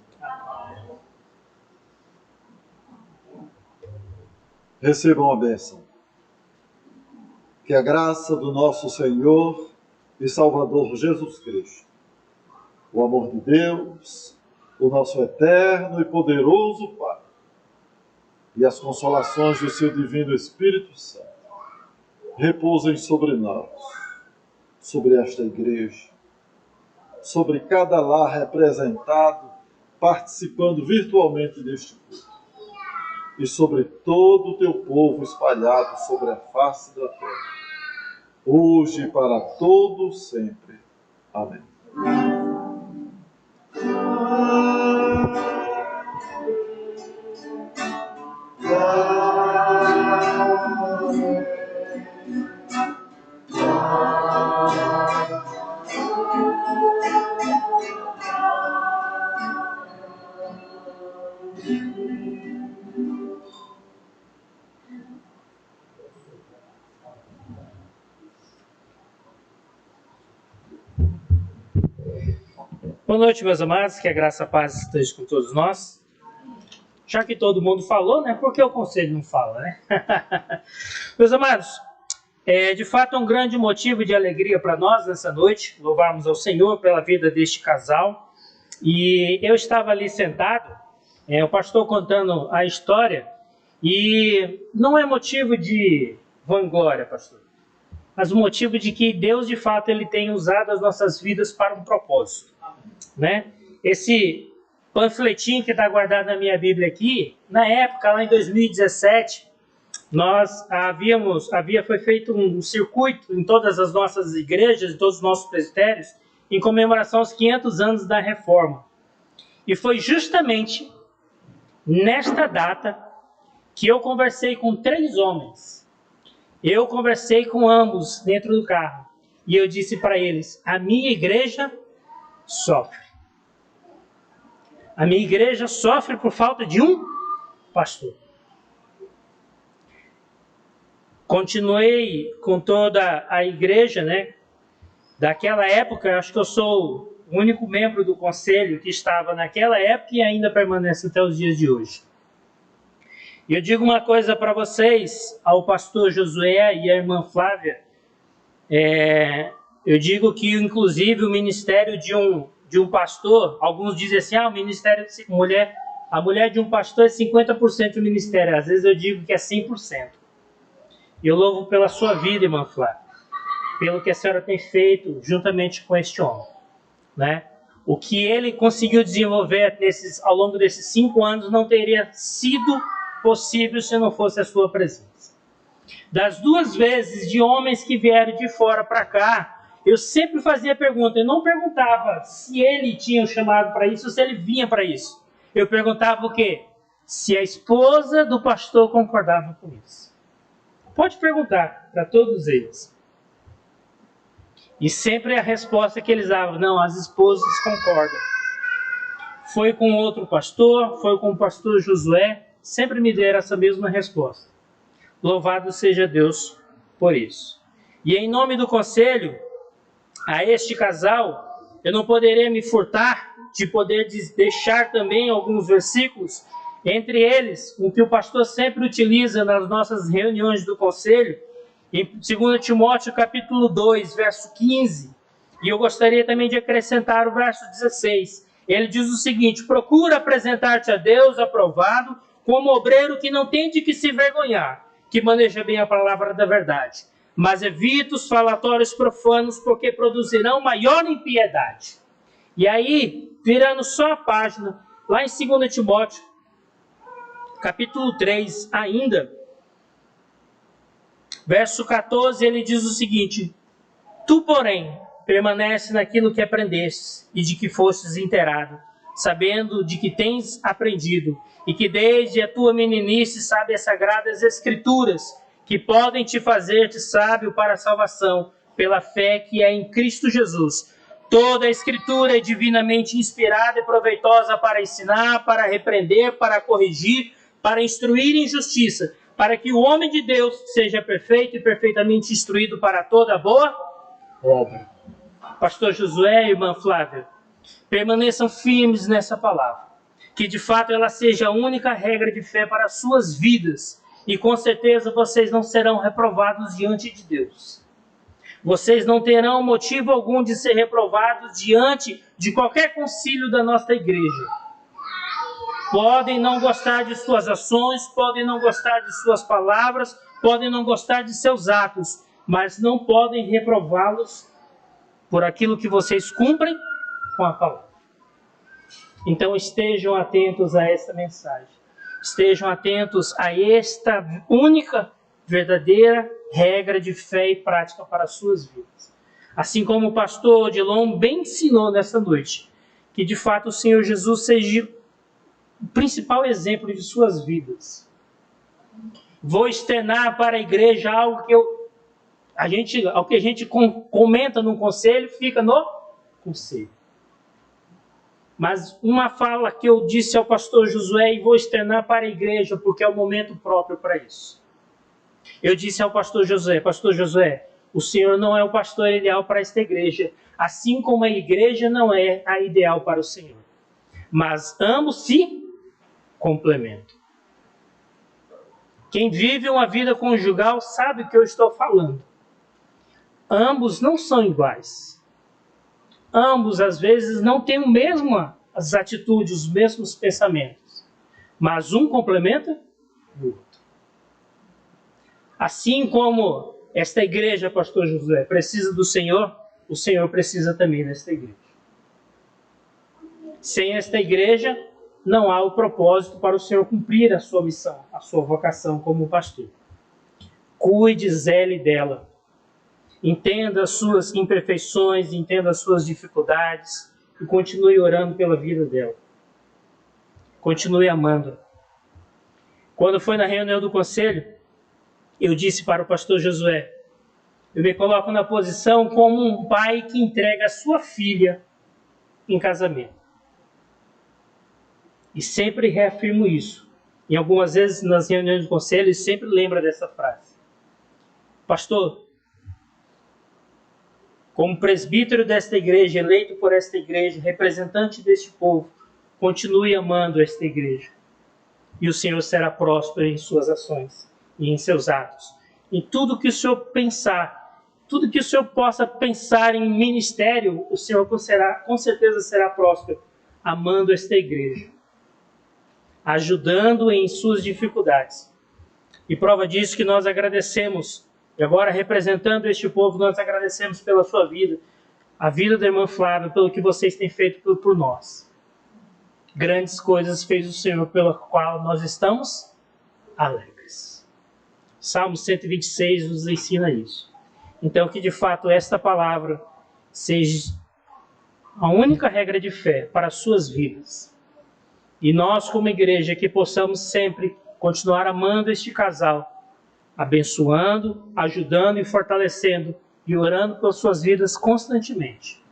[SPEAKER 1] Recebam a bênção. Que a graça do nosso Senhor e Salvador Jesus Cristo, o amor de Deus, o nosso eterno e poderoso Pai, e as consolações do seu divino Espírito Santo repousem sobre nós, sobre esta igreja, sobre cada lar representado, participando virtualmente deste culto, e sobre todo o teu povo espalhado sobre a face da terra, hoje e para todo sempre. Amém.
[SPEAKER 4] Boa noite, meus amados, que a graça e a paz esteja com todos nós. Já que todo mundo falou, né? Por que o conselho não fala, né? Meus amados, de fato é um grande motivo de alegria para nós nessa noite, louvarmos ao Senhor pela vida deste casal. E eu estava ali sentado, o pastor contando a história, e não é motivo de vanglória, pastor, mas o motivo de que Deus, de fato, Ele tem usado as nossas vidas para um propósito, né? Esse panfletinho que está guardado na minha Bíblia aqui, na época, lá em 2017, foi feito um circuito em todas as nossas igrejas, em todos os nossos presbitérios, em comemoração aos 500 anos da Reforma. E foi justamente nesta data que eu conversei com 3 homens. Eu conversei com ambos dentro do carro. E eu disse para eles: a minha igreja sofre. A minha igreja sofre por falta de um pastor. Continuei com toda a igreja, né? Daquela época, acho que eu sou o único membro do conselho que estava naquela época e ainda permanece até os dias de hoje. E eu digo uma coisa para vocês, ao pastor Josué e à irmã Flávia. Eu digo que, inclusive, o ministério de um pastor, alguns dizem assim, o ministério de mulher, a mulher de um pastor é 50% do ministério. Às vezes eu digo que é 100%. E eu louvo pela sua vida, irmã Flávia, pelo que a senhora tem feito juntamente com este homem, né? O que ele conseguiu desenvolver ao longo desses 5 anos não teria sido possível se não fosse a sua presença. Das 2 vezes de homens que vieram de fora para cá, eu sempre fazia pergunta. Eu não perguntava se ele tinha o chamado para isso ou se ele vinha para isso. Eu perguntava o quê? Se a esposa do pastor concordava com isso. Pode perguntar para todos eles. E sempre a resposta que eles davam: não, as esposas concordam. Foi com outro pastor, foi com o pastor Josué, sempre me deram essa mesma resposta. Louvado seja Deus por isso. E em nome do conselho, a este casal, eu não poderia me furtar de poder deixar também alguns versículos, entre eles, o que o pastor sempre utiliza nas nossas reuniões do conselho, em 2 Timóteo capítulo 2, verso 15, e eu gostaria também de acrescentar o verso 16, Ele diz o seguinte: procura apresentar-te a Deus aprovado, como obreiro que não tem de que se envergonhar, que maneja bem a palavra da verdade. Mas evita os falatórios profanos, porque produzirão maior impiedade. E aí, virando só a página, lá em 2 Timóteo, capítulo 3, ainda, verso 14, ele diz o seguinte: tu, porém, permanece naquilo que aprendestes e de que fostes inteirado, sabendo de que tens aprendido, e que desde a tua meninice sabe as sagradas escrituras, que podem te fazer-te sábio para a salvação, pela fé que é em Cristo Jesus. Toda a escritura é divinamente inspirada e proveitosa para ensinar, para repreender, para corrigir, para instruir em justiça, para que o homem de Deus seja perfeito e perfeitamente instruído para toda boa obra. Pastor Josué e irmã Flávia, permaneçam firmes nessa palavra, que de fato ela seja a única regra de fé para as suas vidas, e com certeza vocês não serão reprovados diante de Deus. Vocês não terão motivo algum de ser reprovados diante de qualquer concílio da nossa igreja. Podem não gostar de suas ações, podem não gostar de suas palavras, podem não gostar de seus atos, mas não podem reprová-los por aquilo que vocês cumprem com a palavra. Então estejam atentos a essa mensagem. Estejam atentos a esta única, verdadeira regra de fé e prática para as suas vidas. Assim como o pastor Odilon bem ensinou nessa noite, que de fato o Senhor Jesus seja o principal exemplo de suas vidas. Vou externar para a igreja algo que ao que a gente comenta no conselho, fica no conselho. Mas uma fala que eu disse ao pastor Josué e vou externar para a igreja, porque é o momento próprio para isso. Eu disse ao pastor Josué: pastor Josué, o senhor não é o pastor ideal para esta igreja, assim como a igreja não é a ideal para o senhor. Mas ambos se complementam. Quem vive uma vida conjugal sabe o que eu estou falando. Ambos não são iguais. Ambos, às vezes, não têm as atitudes, os mesmos pensamentos. Mas um complementa o outro. Assim como esta igreja, pastor Josué, precisa do Senhor, o Senhor precisa também desta igreja. Sem esta igreja, não há o propósito para o Senhor cumprir a sua missão, a sua vocação como pastor. Cuide, zele dela. Entenda as suas imperfeições, entenda as suas dificuldades e continue orando pela vida dela. Continue amando. Quando foi na reunião do conselho, eu disse para o pastor Josué: eu me coloco na posição como um pai que entrega a sua filha em casamento. E sempre reafirmo isso. E algumas vezes nas reuniões do conselho, ele sempre lembra dessa frase. Pastor, como presbítero desta igreja, eleito por esta igreja, representante deste povo, continue amando esta igreja. E o Senhor será próspero em suas ações e em seus atos. Em tudo que o Senhor pensar, tudo que o Senhor possa pensar em ministério, o Senhor com certeza será próspero, amando esta igreja, ajudando em suas dificuldades. E prova disso que nós agradecemos. E agora, representando este povo, nós agradecemos pela sua vida, a vida da irmã Flávia, pelo que vocês têm feito por nós. Grandes coisas fez o Senhor, pela qual nós estamos alegres. Salmo 126 nos ensina isso. Então, que de fato esta palavra seja a única regra de fé para as suas vidas. E nós, como igreja, que possamos sempre continuar amando este casal, abençoando, ajudando e fortalecendo e orando pelas suas vidas constantemente.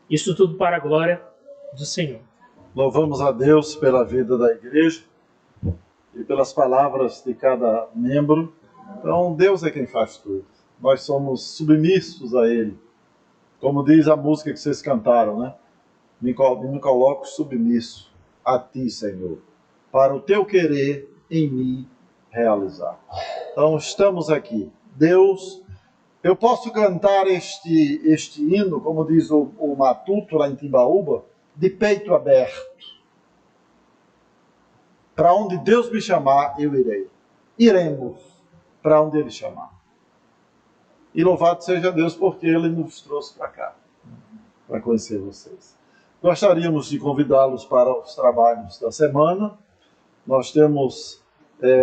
[SPEAKER 4] Isso tudo para a glória do Senhor.
[SPEAKER 1] Louvamos a Deus pela vida da igreja e pelas palavras de cada membro. Então, Deus é quem faz tudo. Nós somos submissos a Ele. Como diz a música que vocês cantaram, né? Me coloco submisso a Ti, Senhor, para o Teu querer em mim realizar. Então, estamos aqui. Deus, eu posso cantar este hino, como diz o Matuto lá em Timbaúba, de peito aberto. Para onde Deus me chamar, eu irei. Iremos para onde Ele chamar. E louvado seja Deus porque Ele nos trouxe para cá, para conhecer vocês. Gostaríamos de convidá-los para os trabalhos da semana. Nós temos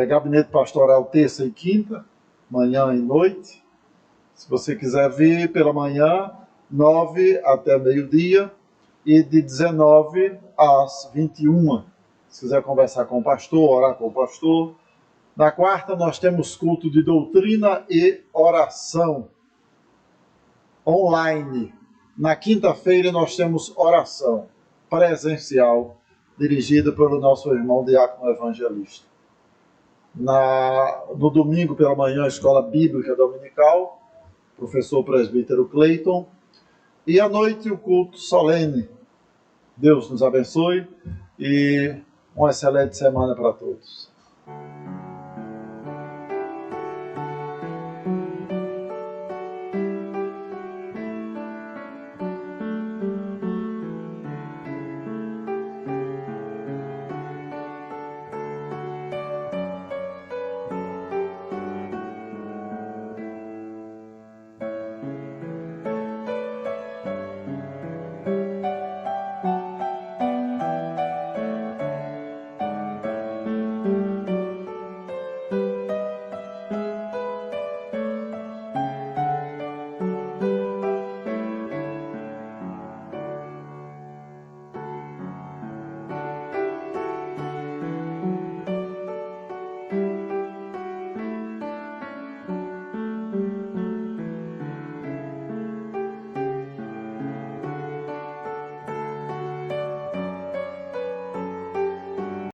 [SPEAKER 1] gabinete pastoral terça e quinta, manhã e noite. Se você quiser vir pela manhã, 9 até meio-dia e de 19 às 21. Se quiser conversar com o pastor, orar com o pastor. Na quarta nós temos culto de doutrina e oração online. Na quinta-feira nós temos oração presencial dirigida pelo nosso irmão diácono evangelista. No domingo pela manhã, a escola bíblica dominical, professor presbítero Cleiton, e à noite o culto solene. Deus nos abençoe e uma excelente semana para todos.